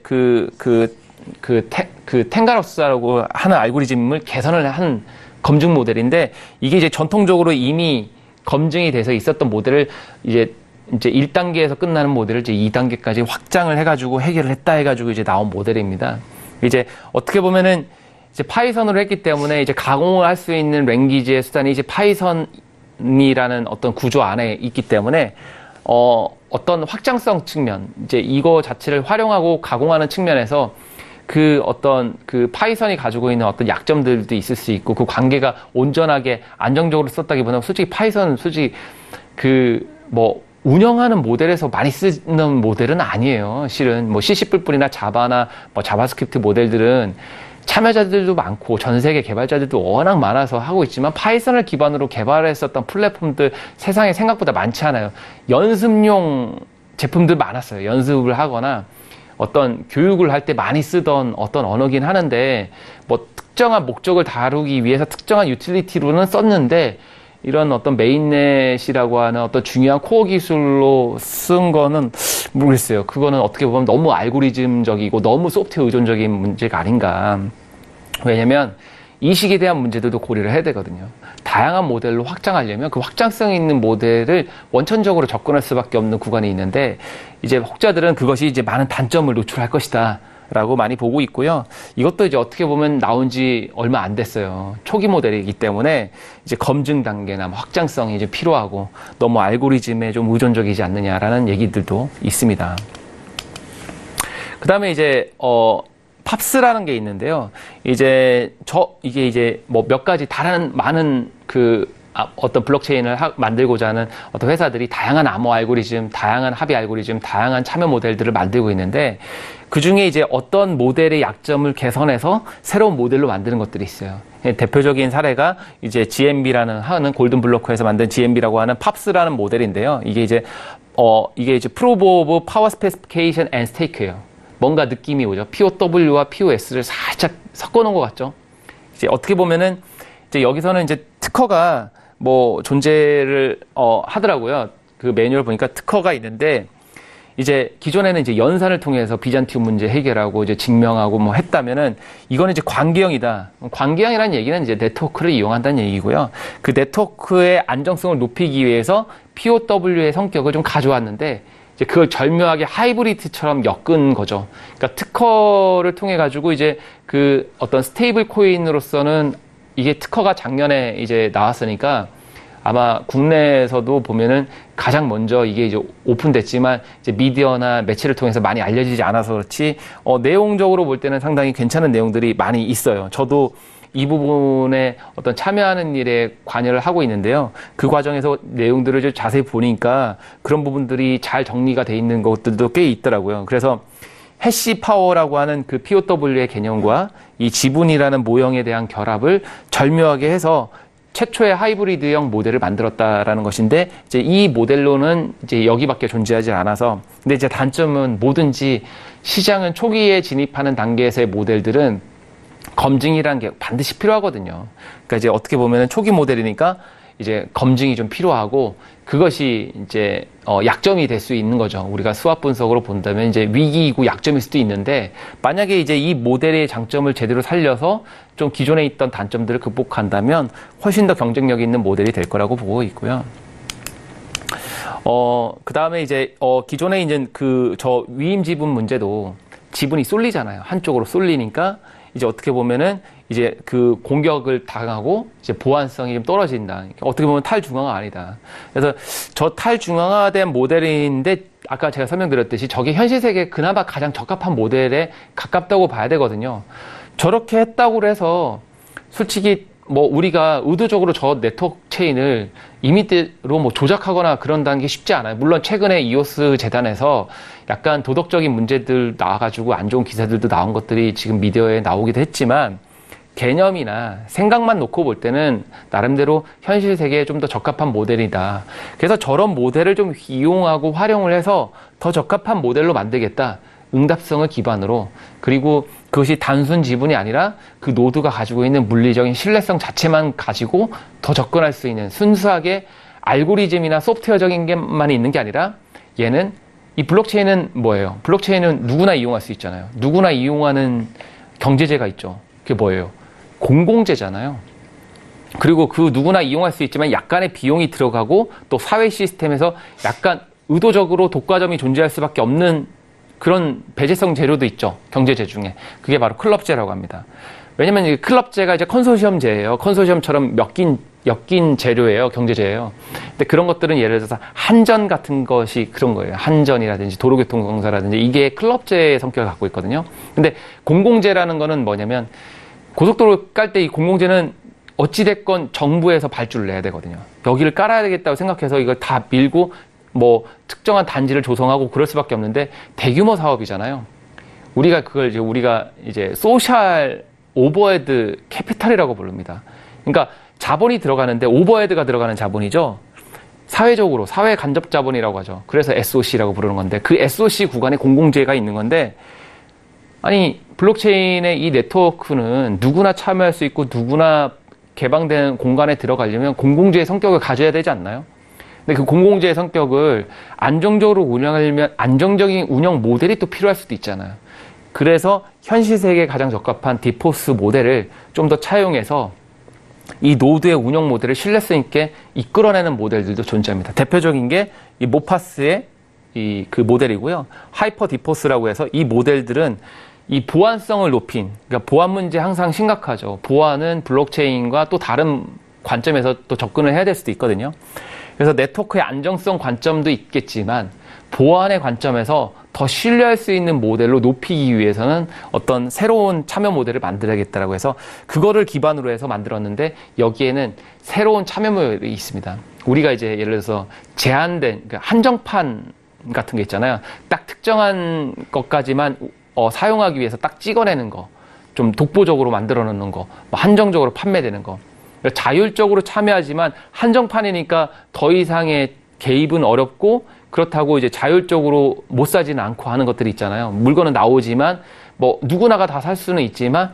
탱가로스라고 하는 알고리즘을 개선을 한 검증 모델인데 이게 이제 전통적으로 이미 검증이 돼서 있었던 모델을 이제 1단계에서 끝나는 모델을 이제 2단계까지 확장을 해가지고 해결을 했다 해가지고 이제 나온 모델입니다. 이제 어떻게 보면은 이제 파이썬으로 했기 때문에 이제 가공을 할 수 있는 랭귀지의 수단이 이제 파이썬이라는 어떤 구조 안에 있기 때문에 어떤 확장성 측면, 이제 이거 자체를 활용하고 가공하는 측면에서 그 파이썬이 가지고 있는 어떤 약점들도 있을 수 있고 그 관계가 온전하게 안정적으로 썼다기보다는 솔직히 파이썬은 솔직히 운영하는 모델에서 많이 쓰는 모델은 아니에요. 실은 뭐 C++이나 자바나 뭐 자바스크립트 모델들은 참여자들도 많고 전 세계 개발자들도 워낙 많아서 하고 있지만 파이썬을 기반으로 개발했었던 플랫폼들 세상에 생각보다 많지 않아요. 연습용 제품들 많았어요. 연습을 하거나 어떤 교육을 할 때 많이 쓰던 어떤 언어긴 하는데 뭐 특정한 목적을 다루기 위해서 특정한 유틸리티로는 썼는데 이런 어떤 메인넷이라고 하는 어떤 중요한 코어 기술로 쓴 거는 모르겠어요. 그거는 어떻게 보면 너무 알고리즘적이고 너무 소프트웨어 의존적인 문제가 아닌가. 왜냐면 이식에 대한 문제들도 고려를 해야 되거든요. 다양한 모델로 확장하려면 그 확장성 있는 모델을 원천적으로 접근할 수밖에 없는 구간이 있는데 이제 혹자들은 그것이 이제 많은 단점을 노출할 것이다 라고 많이 보고 있고요. 이것도 이제 어떻게 보면 나온 지 얼마 안 됐어요. 초기 모델이기 때문에 이제 검증 단계나 확장성이 이제 필요하고 너무 알고리즘에 좀 의존적이지 않느냐라는 얘기들도 있습니다. 그 다음에 이제 팝스라는 게 있는데요. 이게 이제 뭐 몇 가지 다른 많은 어떤 블록체인을 만들고자 하는 어떤 회사들이 다양한 암호 알고리즘, 다양한 합의 알고리즘, 다양한 참여 모델들을 만들고 있는데 그 중에 이제 어떤 모델의 약점을 개선해서 새로운 모델로 만드는 것들이 있어요. 대표적인 사례가 이제 GMB라는 하는 골든블로커에서 만든 GMB라고 하는 팝스라는 모델인데요. 이게 이제 Proof of Power Specification and Stake예요. 뭔가 느낌이 오죠. POW와 POS를 살짝 섞어 놓은 것 같죠. 이제 어떻게 보면은 이제 여기서는 이제 특허가 뭐 존재를 하더라고요. 그 매뉴얼 보니까 특허가 있는데 이제 기존에는 이제 연산을 통해서 비잔티움 문제 해결하고 이제 증명하고 뭐 했다면은 이거는 이제 관계형이다. 관계형이라는 얘기는 이제 네트워크를 이용한다는 얘기고요. 그 네트워크의 안정성을 높이기 위해서 POW의 성격을 좀 가져왔는데 이제 그걸 절묘하게 하이브리드처럼 엮은 거죠. 그러니까 특허를 통해 가지고 이제 그 어떤 스테이블 코인으로서는 이게 특허가 작년에 이제 나왔으니까 아마 국내에서도 보면은 가장 먼저 이게 이제 오픈됐지만 이제 미디어나 매체를 통해서 많이 알려지지 않아서 그렇지 내용적으로 볼 때는 상당히 괜찮은 내용들이 많이 있어요. 저도 이 부분에 어떤 참여하는 일에 관여를 하고 있는데요. 그 과정에서 내용들을 좀 자세히 보니까 그런 부분들이 잘 정리가 돼 있는 것들도 꽤 있더라고요. 그래서 해시 파워라고 하는 그 POW의 개념과 이 지분이라는 모형에 대한 결합을 절묘하게 해서 최초의 하이브리드형 모델을 만들었다라는 것인데 이제 이 모델로는 이제 여기밖에 존재하지 않아서 근데 이제 단점은 뭐든지 시장은 초기에 진입하는 단계에서의 모델들은 검증이라는 게 반드시 필요하거든요. 그러니까 이제 어떻게 보면은 초기 모델이니까 이제 검증이 좀 필요하고 그것이 이제 약점이 될 수 있는 거죠. 우리가 수학 분석으로 본다면 이제 위기이고 약점일 수도 있는데 만약에 이제 이 모델의 장점을 제대로 살려서 좀 기존에 있던 단점들을 극복한다면 훨씬 더 경쟁력 있는 모델이 될 거라고 보고 있고요. 그 다음에 이제 기존에 이제 저 위임 지분 문제도 지분이 쏠리잖아요. 한쪽으로 쏠리니까 이제 어떻게 보면은 이제 그 공격을 당하고 이제 보안성이 좀 떨어진다. 어떻게 보면 탈중앙화 아니다. 그래서 저 탈중앙화된 모델인데 아까 제가 설명드렸듯이 저게 현실 세계에 그나마 가장 적합한 모델에 가깝다고 봐야 되거든요. 저렇게 했다고 해서 솔직히 뭐 우리가 의도적으로 저 네트워크 체인을 이미대로 뭐 조작하거나 그런다는 게 쉽지 않아요. 물론 최근에 이오스 재단에서 약간 도덕적인 문제들 나와가지고 안 좋은 기사들도 나온 것들이 지금 미디어에 나오기도 했지만 개념이나 생각만 놓고 볼 때는 나름대로 현실 세계에 좀 더 적합한 모델이다. 그래서 저런 모델을 좀 이용하고 활용을 해서 더 적합한 모델로 만들겠다. 응답성을 기반으로. 그리고 그것이 단순 지분이 아니라 그 노드가 가지고 있는 물리적인 신뢰성 자체만 가지고 더 접근할 수 있는 순수하게 알고리즘이나 소프트웨어적인 게만 있는 게 아니라 얘는 이 블록체인은 뭐예요? 블록체인은 누구나 이용할 수 있잖아요. 누구나 이용하는 경제제가 있죠. 그게 뭐예요? 공공재잖아요. 그리고 그 누구나 이용할 수 있지만 약간의 비용이 들어가고 또 사회 시스템에서 약간 의도적으로 독과점이 존재할 수밖에 없는 그런 배제성 재료도 있죠. 경제재 중에. 그게 바로 클럽재라고 합니다. 왜냐면 이 클럽재가 이제 컨소시엄재예요. 컨소시엄처럼 엮인 재료예요. 경제재예요. 근데 그런 것들은 예를 들어서 한전 같은 것이 그런 거예요. 한전이라든지 도로교통공사라든지 이게 클럽재의 성격을 갖고 있거든요. 근데 공공재라는 거는 뭐냐면 고속도로 깔 때 이 공공재는 어찌됐건 정부에서 발주를 내야 되거든요. 여기를 깔아야 되겠다고 생각해서 이걸 다 밀고 뭐 특정한 단지를 조성하고 그럴 수밖에 없는데 대규모 사업이잖아요. 우리가 이제 소셜 오버헤드 캐피탈이라고 부릅니다. 그러니까 자본이 들어가는데 오버헤드가 들어가는 자본이죠. 사회적으로 사회 간접 자본이라고 하죠. 그래서 SOC라고 부르는 건데 그 SOC 구간에 공공재가 있는 건데 아니 블록체인의 이 네트워크는 누구나 참여할 수 있고 누구나 개방된 공간에 들어가려면 공공재의 성격을 가져야 되지 않나요? 근데 그 공공재의 성격을 안정적으로 운영하려면 안정적인 운영 모델이 또 필요할 수도 있잖아요. 그래서 현실 세계에 가장 적합한 디포스 모델을 좀 더 차용해서 이 노드의 운영 모델을 신뢰성 있게 이끌어내는 모델들도 존재합니다. 대표적인 게 이 모파스의 그 모델이고요. 하이퍼 디포스라고 해서 이 모델들은 이 보안성을 높인, 그러니까 보안 문제 항상 심각하죠. 보안은 블록체인과 또 다른 관점에서 또 접근을 해야 될 수도 있거든요. 그래서 네트워크의 안정성 관점도 있겠지만 보안의 관점에서 더 신뢰할 수 있는 모델로 높이기 위해서는 어떤 새로운 참여 모델을 만들어야겠다라고 해서 그거를 기반으로 해서 만들었는데 여기에는 새로운 참여 모델이 있습니다. 우리가 이제 예를 들어서 제한된, 그러니까 한정판 같은 게 있잖아요. 딱 특정한 것까지만 사용하기 위해서 딱 찍어내는 거, 좀 독보적으로 만들어 놓는 거, 한정적으로 판매되는 거. 자율적으로 참여하지만 한정판이니까 더 이상의 개입은 어렵고 그렇다고 이제 자율적으로 못 사지는 않고 하는 것들이 있잖아요. 물건은 나오지만 뭐 누구나가 다 살 수는 있지만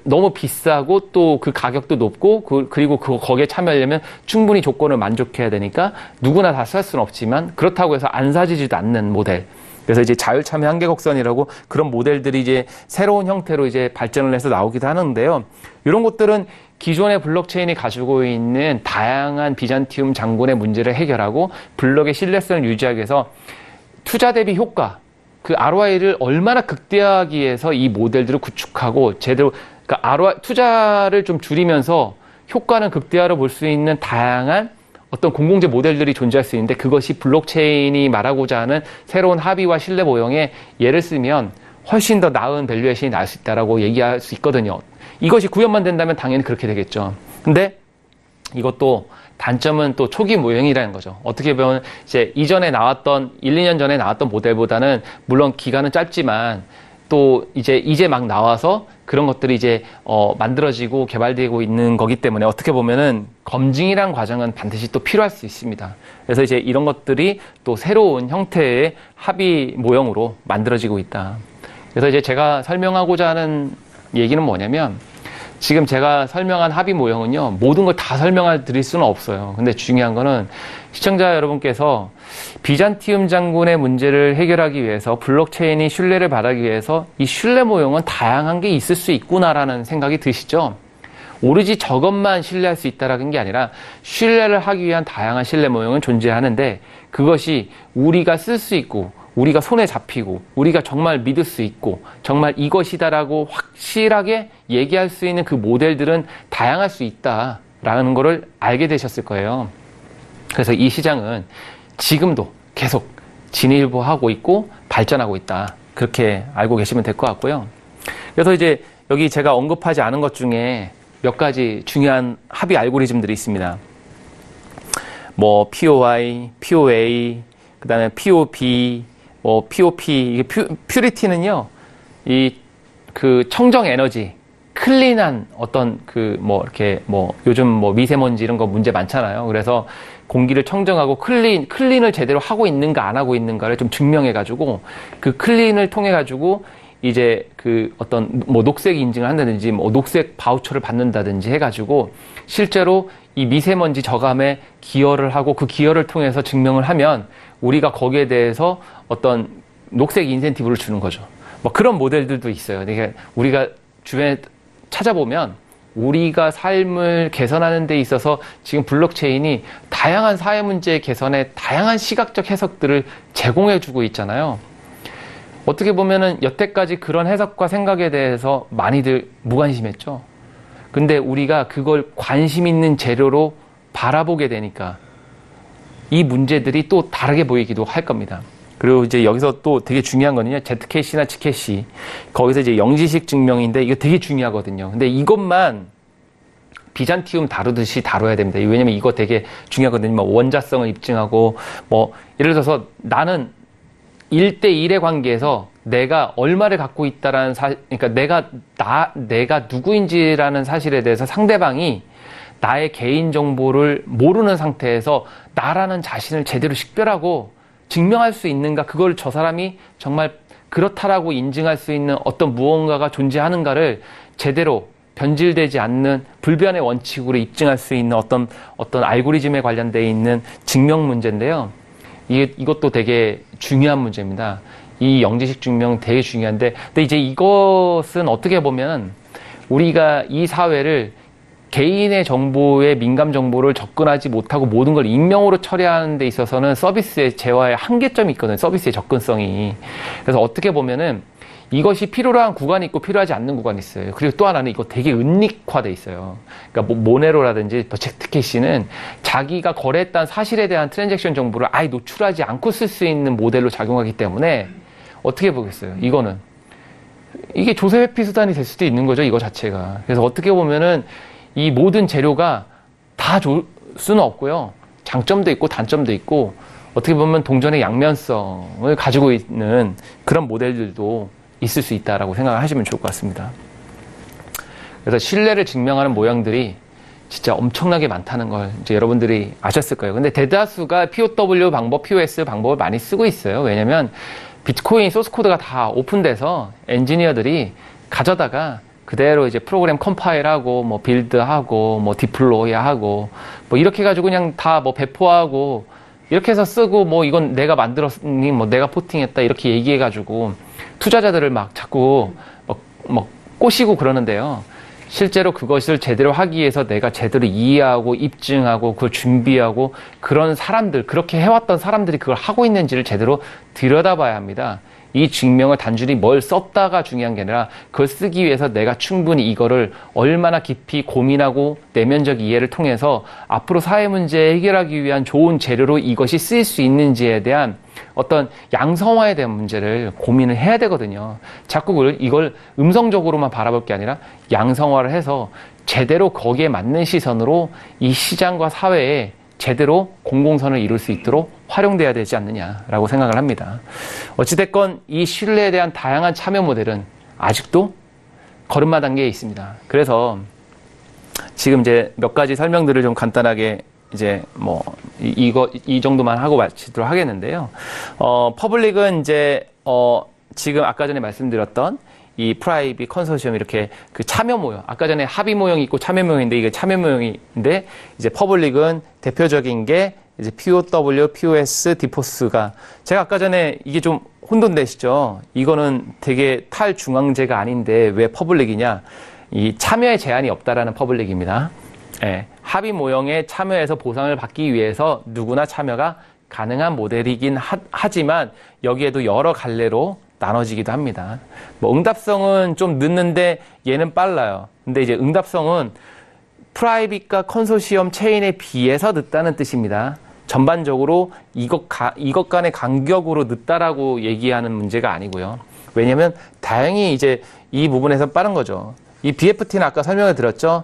너무 비싸고 또 그 가격도 높고 그리고 거기에 참여하려면 충분히 조건을 만족해야 되니까 누구나 다 살 수는 없지만 그렇다고 해서 안 사지지도 않는 모델. 그래서 이제 자율 참여 한계 곡선이라고 그런 모델들이 이제 새로운 형태로 이제 발전을 해서 나오기도 하는데요. 이런 것들은 기존의 블록체인이 가지고 있는 다양한 비잔티움 장군의 문제를 해결하고 블록의 신뢰성을 유지하기 위해서 투자 대비 효과, 그 ROI를 얼마나 극대화하기 위해서 이 모델들을 구축하고 제대로, 그러니까 ROI, 투자를 좀 줄이면서 효과는 극대화로 볼 수 있는 다양한 어떤 공공재 모델들이 존재할 수 있는데 그것이 블록체인이 말하고자 하는 새로운 합의와 신뢰 모형의 예를 쓰면 훨씬 더 나은 밸류에이션이 나올 수 있다라고 얘기할 수 있거든요. 이것이 구현만 된다면 당연히 그렇게 되겠죠. 근데 이것도 단점은 또 초기 모형이라는 거죠. 어떻게 보면 이제 이전에 나왔던 1, 2년 전에 나왔던 모델보다는 물론 기간은 짧지만 또 이제 막 나와서 그런 것들이 이제 만들어지고 개발되고 있는 거기 때문에 어떻게 보면은 검증이란 과정은 반드시 또 필요할 수 있습니다. 그래서 이제 이런 것들이 또 새로운 형태의 합의 모형으로 만들어지고 있다. 그래서 이제 제가 설명하고자 하는 얘기는 뭐냐면 지금 제가 설명한 합의 모형은요, 모든 걸 다 설명해 드릴 수는 없어요. 근데 중요한 거는 시청자 여러분께서 비잔티움 장군의 문제를 해결하기 위해서 블록체인이 신뢰를 바라기 위해서 이 신뢰 모형은 다양한 게 있을 수 있구나라는 생각이 드시죠? 오로지 저것만 신뢰할 수 있다라는 게 아니라 신뢰를 하기 위한 다양한 신뢰 모형은 존재하는데 그것이 우리가 쓸 수 있고 우리가 손에 잡히고 우리가 정말 믿을 수 있고 정말 이것이다라고 확실하게 얘기할 수 있는 그 모델들은 다양할 수 있다라는 거를 알게 되셨을 거예요. 그래서 이 시장은 지금도 계속 진일보하고 있고 발전하고 있다. 그렇게 알고 계시면 될 것 같고요. 그래서 이제 여기 제가 언급하지 않은 것 중에 몇 가지 중요한 합의 알고리즘들이 있습니다. 뭐 POI, POA, 그 다음에 POP, POP, 이게 퓨리티는요, 그 청정 에너지, 클린한 어떤 이렇게 요즘 미세먼지 이런 거 문제 많잖아요. 그래서 공기를 청정하고 클린을 제대로 하고 있는가 안 하고 있는가를 좀 증명해가지고 그 클린을 통해가지고 이제 그 어떤 녹색 인증을 한다든지 녹색 바우처를 받는다든지 해가지고 실제로 이 미세먼지 저감에 기여를 하고 그 기여를 통해서 증명을 하면 우리가 거기에 대해서 어떤 녹색 인센티브를 주는 거죠. 그런 모델들도 있어요. 그러니까 우리가 주변에 찾아보면 우리가 삶을 개선하는 데 있어서 지금 블록체인이 다양한 사회 문제 개선에 다양한 시각적 해석들을 제공해주고 있잖아요. 어떻게 보면은 여태까지 그런 해석과 생각에 대해서 많이들 무관심했죠. 근데 우리가 그걸 관심 있는 재료로 바라보게 되니까 이 문제들이 또 다르게 보이기도 할 겁니다. 그리고 이제 여기서 또 되게 중요한 거는요, Z캐시나 G캐시. 거기서 이제 영지식 증명인데 이거 되게 중요하거든요. 근데 이것만 비잔티움 다루듯이 다뤄야 됩니다. 왜냐면 이거 되게 중요하거든요. 원자성을 입증하고 예를 들어서 나는 1대1의 관계에서 내가 얼마를 갖고 있다라는 그러니까 내가 누구인지라는 사실에 대해서 상대방이 나의 개인 정보를 모르는 상태에서 나라는 자신을 제대로 식별하고 증명할 수 있는가, 그걸 저 사람이 정말 그렇다라고 인증할 수 있는 어떤 무언가가 존재하는가를 제대로 변질되지 않는 불변의 원칙으로 입증할 수 있는 어떤 알고리즘에 관련되어 있는 증명 문제인데요. 이것도 되게 중요한 문제입니다. 이 영지식 증명 되게 중요한데, 근데 이제 이것은 어떻게 보면 우리가 이 사회를 개인의 정보에 민감 정보를 접근하지 못하고 모든 걸 익명으로 처리하는 데 있어서는 서비스의 재화의 한계점이 있거든요. 서비스의 접근성이. 그래서 어떻게 보면은 이것이 필요로 한 구간이 있고 필요하지 않는 구간이 있어요. 그리고 또 하나는 이거 되게 은닉화돼 있어요. 그러니까 모네로라든지 잭트캐시는 자기가 거래했다는 사실에 대한 트랜잭션 정보를 아예 노출하지 않고 쓸 수 있는 모델로 작용하기 때문에 어떻게 보겠어요. 이게 조세 회피 수단이 될 수도 있는 거죠. 이거 자체가. 그래서 어떻게 보면은 이 모든 재료가 다 좋을 수는 없고요. 장점도 있고 단점도 있고 어떻게 보면 동전의 양면성을 가지고 있는 그런 모델들도 있을 수 있다라고 생각하시면 좋을 것 같습니다. 그래서 신뢰를 증명하는 모양들이 진짜 엄청나게 많다는 걸 이제 여러분들이 아셨을 거예요. 근데 대다수가 POW 방법, POS 방법을 많이 쓰고 있어요. 왜냐면 비트코인 소스 코드가 다 오픈돼서 엔지니어들이 가져다가 그대로 이제 프로그램 컴파일하고 뭐 빌드하고 뭐 디플로이하고 뭐 이렇게 해가지고 그냥 다 뭐 배포하고 이렇게 해서 쓰고 뭐 이건 내가 만들었으니 뭐 내가 포팅했다 이렇게 얘기해가지고 투자자들을 막 자꾸 뭐 꼬시고 그러는데요. 실제로 그것을 제대로 하기 위해서 내가 제대로 이해하고 입증하고 그걸 준비하고 그런 사람들, 그렇게 해왔던 사람들이 그걸 하고 있는지를 제대로 들여다봐야 합니다. 이 증명을 단순히 뭘 썼다가 중요한 게 아니라 그걸 쓰기 위해서 내가 충분히 이거를 얼마나 깊이 고민하고 내면적 이해를 통해서 앞으로 사회 문제 해결하기 위한 좋은 재료로 이것이 쓰일 수 있는지에 대한 어떤 양성화에 대한 문제를 고민을 해야 되거든요. 자꾸 이걸 음성적으로만 바라볼 게 아니라 양성화를 해서 제대로 거기에 맞는 시선으로 이 시장과 사회에 제대로 공공선을 이룰 수 있도록 활용돼야 되지 않느냐라고 생각을 합니다. 어찌됐건 이 신뢰에 대한 다양한 참여 모델은 아직도 걸음마 단계에 있습니다. 그래서 지금 이제 몇 가지 설명들을 좀 간단하게 이제 뭐 이 정도만 하고 마치도록 하겠는데요. 퍼블릭은 이제 지금 아까 전에 말씀드렸던 이 프라이빗 컨소시엄 이렇게 그 참여 모형, 아까 전에 합의 모형이 있고 참여 모형인데 이게 참여 모형인데 이제 퍼블릭은 대표적인 게 이제 POW, POS, 디포스가 제가 아까 전에 이게 좀 혼돈되시죠? 이거는 되게 탈중앙제가 아닌데 왜 퍼블릭이냐? 이 참여의 제한이 없다라는 퍼블릭입니다. 예, 합의 모형에 참여해서 보상을 받기 위해서 누구나 참여가 가능한 모델이긴 하지만 여기에도 여러 갈래로 나눠지기도 합니다. 뭐 응답성은 좀 늦는데 얘는 빨라요. 근데 이제 응답성은 프라이빗과 컨소시엄 체인에 비해서 늦다는 뜻입니다. 전반적으로 이것 간의 간격으로 늦다라고 얘기하는 문제가 아니고요. 왜냐하면 다행히 이제 이 부분에서 빠른 거죠. 이 BFT는 아까 설명을 드렸죠.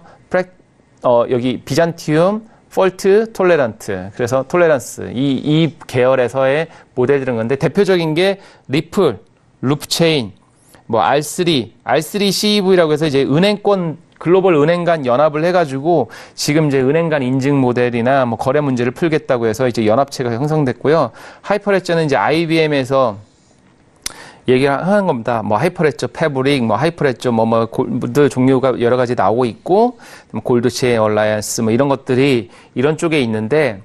여기 비잔티움, 폴트, 톨레란트. 그래서 톨레란스. 이 계열에서의 모델들인 건데 대표적인 게 리플, 루프체인, 뭐 R3CEV라고 해서 이제 은행권 글로벌 은행 간 연합을 해가지고 지금 이제 은행 간 인증 모델이나 뭐 거래 문제를 풀겠다고 해서 이제 연합체가 형성됐고요. 하이퍼레저는 이제 IBM에서 얘기를 하는 겁니다. 뭐 하이퍼레저 패브릭, 뭐 하이퍼레저 골드 종류가 여러 가지 나오고 있고 골드체인 얼라이언스 뭐 이런 것들이 이런 쪽에 있는데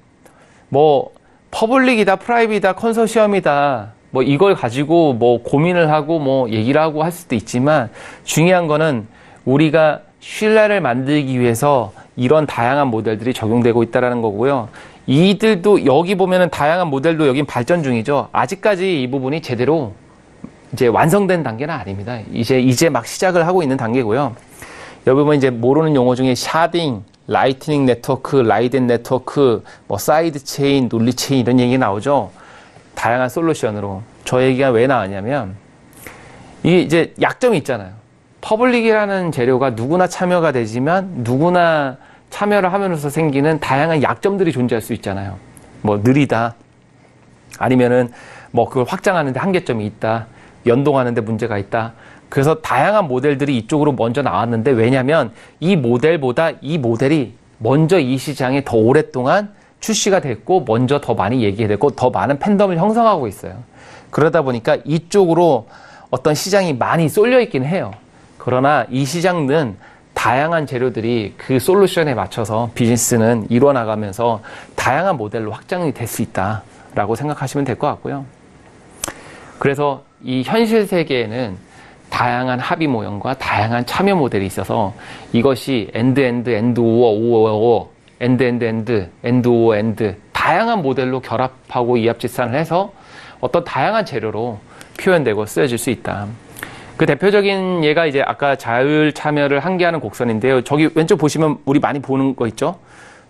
뭐 퍼블릭이다, 프라이빗이다, 컨소시엄이다. 뭐 이걸 가지고 뭐 고민을 하고 뭐 얘기를 하고 할 수도 있지만 중요한 거는 우리가 신뢰를 만들기 위해서 이런 다양한 모델들이 적용되고 있다라는 거고요. 이들도 여기 보면은 다양한 모델도 여긴 발전 중이죠. 아직까지 이 부분이 제대로 이제 완성된 단계는 아닙니다. 이제 막 시작을 하고 있는 단계고요. 여기 보면 이제 모르는 용어 중에 샤딩, 라이트닝 네트워크, 라이덴 네트워크, 뭐 사이드 체인, 논리 체인 이런 얘기 나오죠. 다양한 솔루션으로. 저 얘기가 왜 나왔냐면 이게 이제 약점이 있잖아요. 퍼블릭이라는 재료가 누구나 참여가 되지만 누구나 참여를 하면서 생기는 다양한 약점들이 존재할 수 있잖아요. 뭐 느리다. 아니면은 뭐 그걸 확장하는데 한계점이 있다. 연동하는데 문제가 있다. 그래서 다양한 모델들이 이쪽으로 먼저 나왔는데 왜냐하면 이 모델보다 이 모델이 먼저 이 시장에 더 오랫동안 출시가 됐고 먼저 더 많이 얘기됐고 더 많은 팬덤을 형성하고 있어요. 그러다 보니까 이쪽으로 어떤 시장이 많이 쏠려 있긴 해요. 그러나 이 시장은 다양한 재료들이 그 솔루션에 맞춰서 비즈니스는 이루어나가면서 다양한 모델로 확장이 될 수 있다라고 생각하시면 될 것 같고요. 그래서 이 현실 세계에는 다양한 합의 모형과 다양한 참여 모델이 있어서 이것이 엔드 오어 엔드 오어 엔드 다양한 모델로 결합하고 이합집산을 해서 어떤 다양한 재료로 표현되고 쓰여질 수 있다. 그 대표적인 예가 이제 아까 자율 참여를 한계하는 곡선인데요. 저기 왼쪽 보시면 우리 많이 보는 거 있죠?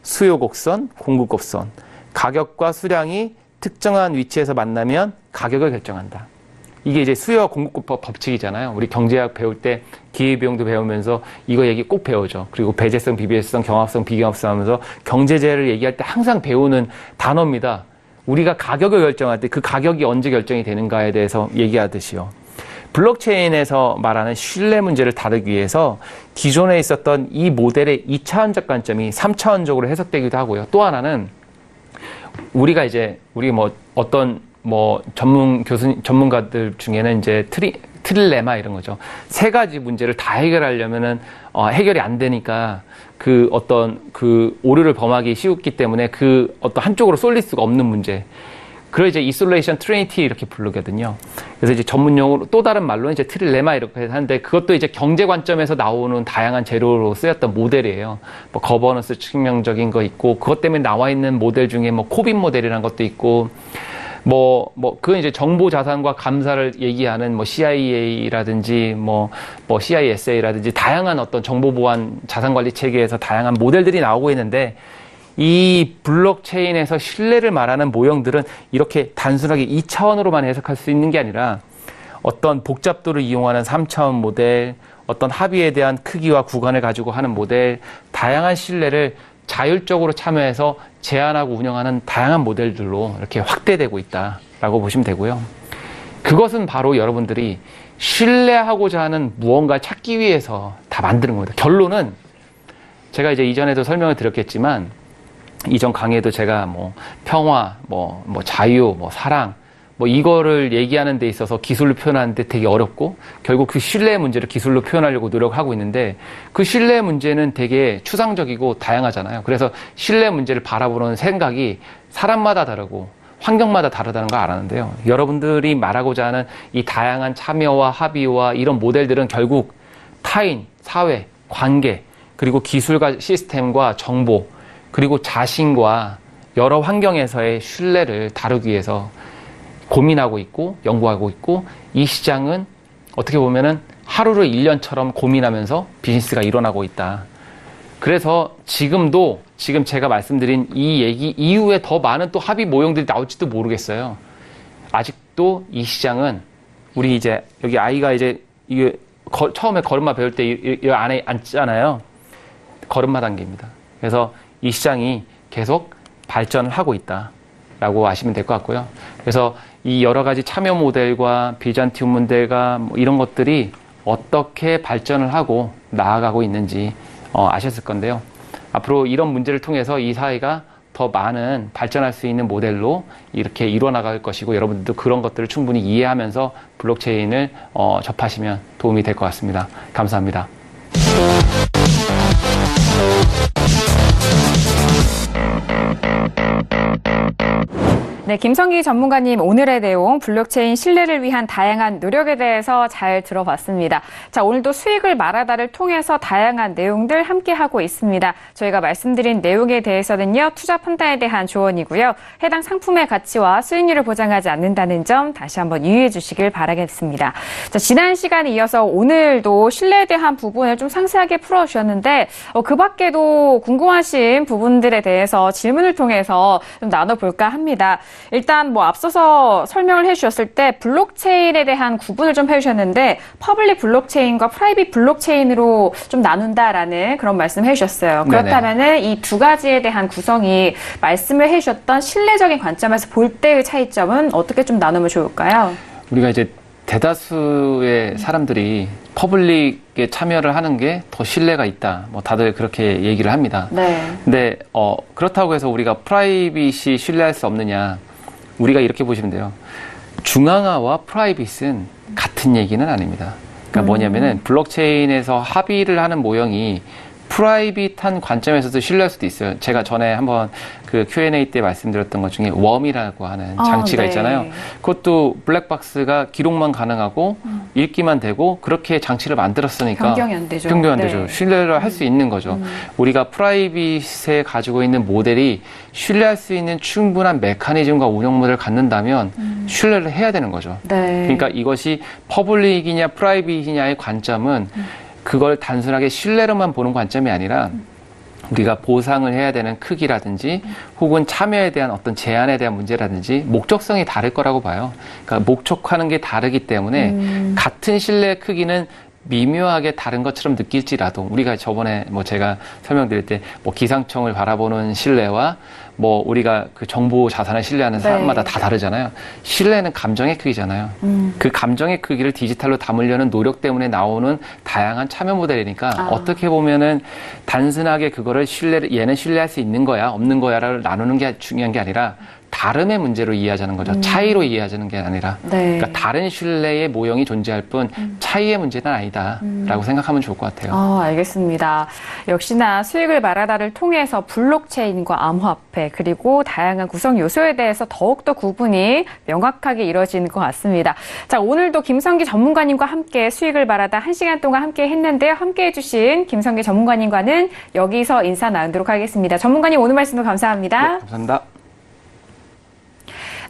수요 곡선, 공급 곡선. 가격과 수량이 특정한 위치에서 만나면 가격을 결정한다. 이게 이제 수요와 공급법 법칙이잖아요. 우리 경제학 배울 때 기회비용도 배우면서 이거 얘기 꼭 배우죠. 그리고 배제성, 비배제성, 경합성, 비경합성 하면서 경제재를 얘기할 때 항상 배우는 단어입니다. 우리가 가격을 결정할 때 그 가격이 언제 결정이 되는가에 대해서 얘기하듯이요. 블록체인에서 말하는 신뢰 문제를 다루기 위해서 기존에 있었던 이 모델의 2차원적 관점이 3차원적으로 해석되기도 하고요. 또 하나는 우리 어떤 전문가들 중에는 이제 트릴레마 이런 거죠. 세 가지 문제를 다 해결하려면은 해결이 안 되니까 그 오류를 범하기 쉬웠기 때문에 그 어떤 한쪽으로 쏠릴 수가 없는 문제. 그걸 이제 이솔레이션 트리니티 이렇게 부르거든요. 그래서 이제 전문용어로 또 다른 말로는 이제 트릴레마 이렇게 하는데 그것도 이제 경제 관점에서 나오는 다양한 재료로 쓰였던 모델이에요. 뭐 거버넌스 측면적인 거 있고 그것 때문에 나와 있는 모델 중에 뭐 코빈 모델이라는 것도 있고 그건 이제 정보 자산과 감사를 얘기하는 CIA라든지 CISA라든지 다양한 어떤 정보 보안 자산 관리 체계에서 다양한 모델들이 나오고 있는데 이 블록체인에서 신뢰를 말하는 모형들은 이렇게 단순하게 2차원으로만 해석할 수 있는 게 아니라 어떤 복잡도를 이용하는 3차원 모델, 어떤 합의에 대한 크기와 구간을 가지고 하는 모델, 다양한 신뢰를 자율적으로 참여해서 제안하고 운영하는 다양한 모델들로 이렇게 확대되고 있다라고 보시면 되고요. 그것은 바로 여러분들이 신뢰하고자 하는 무언가를 찾기 위해서 다 만드는 겁니다. 결론은 제가 이제 이전에도 설명을 드렸겠지만 이전 강의에도 제가 평화, 자유, 사랑, 이거를 얘기하는 데 있어서 기술로 표현하는데 되게 어렵고 결국 그 신뢰의 문제를 기술로 표현하려고 노력하고 있는데 그 신뢰의 문제는 되게 추상적이고 다양하잖아요. 그래서 신뢰의 문제를 바라보는 생각이 사람마다 다르고 환경마다 다르다는 걸 알았는데요. 여러분들이 말하고자 하는 이 다양한 참여와 합의와 이런 모델들은 결국 타인, 사회, 관계, 그리고 기술과 시스템과 정보, 그리고 자신과 여러 환경에서의 신뢰를 다루기 위해서 고민하고 있고 연구하고 있고 이 시장은 어떻게 보면은 하루를 1년처럼 고민하면서 비즈니스가 일어나고 있다. 그래서 지금 제가 말씀드린 이 얘기 이후에 더 많은 또 합의 모형들이 나올지도 모르겠어요. 아직도 이 시장은 우리 이제 여기 아이가 이제 이게 처음에 걸음마 배울 때 이 안에 앉잖아요. 걸음마 단계입니다. 그래서 이 시장이 계속 발전을 하고 있다라고 아시면 될 것 같고요. 그래서 이 여러 가지 참여 모델과 비잔티움 모델과 이런 것들이 어떻게 발전을 하고 나아가고 있는지 아셨을 건데요. 앞으로 이런 문제를 통해서 이 사회가 더 많은 발전할 수 있는 모델로 이렇게 이루어나갈 것이고 여러분들도 그런 것들을 충분히 이해하면서 블록체인을 접하시면 도움이 될 것 같습니다. 감사합니다. 네, 김성기 전문가님 오늘의 내용 블록체인 신뢰를 위한 다양한 노력에 대해서 잘 들어봤습니다. 자, 오늘도 수익을 말하다를 통해서 다양한 내용들 함께 하고 있습니다. 저희가 말씀드린 내용에 대해서는요, 투자 판단에 대한 조언이고요. 해당 상품의 가치와 수익률을 보장하지 않는다는 점 다시 한번 유의해 주시길 바라겠습니다. 자, 지난 시간에 이어서 오늘도 신뢰에 대한 부분을 좀 상세하게 풀어주셨는데 그 밖에도 궁금하신 부분들에 대해서 질문을 통해서 좀 나눠볼까 합니다. 일단 앞서서 설명을 해주셨을 때 블록체인에 대한 구분을 좀 해주셨는데 퍼블릭 블록체인과 프라이빗 블록체인으로 좀 나눈다라는 그런 말씀을 해주셨어요. 그렇다면은 이 두 가지에 대한 구성이 말씀을 해주셨던 신뢰적인 관점에서 볼 때의 차이점은 어떻게 좀 나누면 좋을까요? 우리가 이제 대다수의 사람들이 퍼블릭에 참여를 하는 게 더 신뢰가 있다. 뭐 다들 그렇게 얘기를 합니다. 네. 근데 그렇다고 해서 우리가 프라이빗이 신뢰할 수 없느냐? 우리가 이렇게 보시면 돼요. 중앙화와 프라이빗은 같은 얘기는 아닙니다. 그러니까 뭐냐면은 블록체인에서 합의를 하는 모형이 프라이빗한 관점에서도 신뢰할 수도 있어요. 제가 전에 한번 그 Q&A 때 말씀드렸던 것 중에 웜이라고 하는 장치가 네. 있잖아요. 그것도 블랙박스가 기록만 가능하고 읽기만 되고 그렇게 장치를 만들었으니까 변경이 안 되죠. 변경이 안 네. 되죠. 신뢰를 할 수 있는 거죠. 우리가 프라이빗에 가지고 있는 모델이 신뢰할 수 있는 충분한 메커니즘과 운영 모델을 갖는다면 신뢰를 해야 되는 거죠. 네. 그러니까 이것이 퍼블릭이냐 프라이빗이냐의 관점은 그걸 단순하게 신뢰로만 보는 관점이 아니라 우리가 보상을 해야 되는 크기라든지 혹은 참여에 대한 어떤 제한에 대한 문제라든지 목적성이 다를 거라고 봐요. 그러니까 목적하는 게 다르기 때문에 같은 신뢰의 크기는 미묘하게 다른 것처럼 느낄지라도 우리가 저번에 뭐 제가 설명드릴 때 뭐 기상청을 바라보는 신뢰와 뭐 우리가 그 정보 자산을 신뢰하는 사람마다 다 다르잖아요. 신뢰는 감정의 크기잖아요. 그 감정의 크기를 디지털로 담으려는 노력 때문에 나오는 다양한 참여 모델이니까 어떻게 보면은 단순하게 그거를 얘는 신뢰할 수 있는 거야, 없는 거야를 나누는 게 중요한 게 아니라 다름의 문제로 이해하자는 거죠. 차이로 이해하자는 게 아니라. 네. 그러니까 다른 신뢰의 모형이 존재할 뿐 차이의 문제는 아니다라고 생각하면 좋을 것 같아요. 알겠습니다. 역시나 수익을 말하다를 통해서 블록체인과 암호화폐 그리고 다양한 구성 요소에 대해서 더욱더 구분이 명확하게 이루어지는 것 같습니다. 자, 오늘도 김성기 전문가님과 함께 수익을 말하다 1시간 동안 함께 했는데요. 함께 해주신 김성기 전문가님과는 여기서 인사 나누도록 하겠습니다. 전문가님 오늘 말씀도 감사합니다. 네, 감사합니다.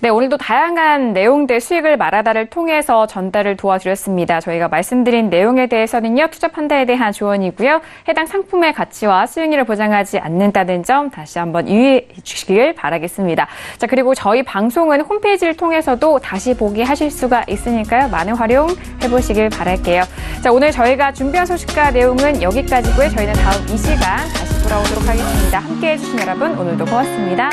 네, 오늘도 다양한 내용들 수익을 말하다를 통해서 전달을 도와드렸습니다. 저희가 말씀드린 내용에 대해서는요, 투자 판단에 대한 조언이고요. 해당 상품의 가치와 수익률을 보장하지 않는다는 점 다시 한번 유의해 주시길 바라겠습니다. 자, 그리고 저희 방송은 홈페이지를 통해서도 다시 보기 하실 수가 있으니까요. 많은 활용해 보시길 바랄게요. 자, 오늘 저희가 준비한 소식과 내용은 여기까지고요. 저희는 다음 이 시간 다시 돌아오도록 하겠습니다. 함께 해주신 여러분, 오늘도 고맙습니다.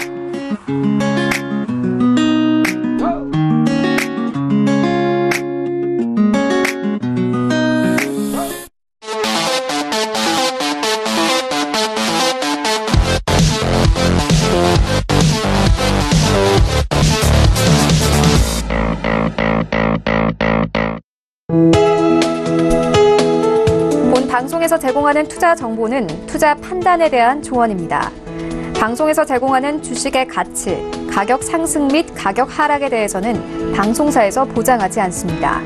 본 방송에서 제공하는 투자 정보는 투자 판단에 대한 조언입니다. 방송에서 제공하는 주식의 가치, 가격 상승 및 가격 하락에 대해서는 방송사에서 보장하지 않습니다.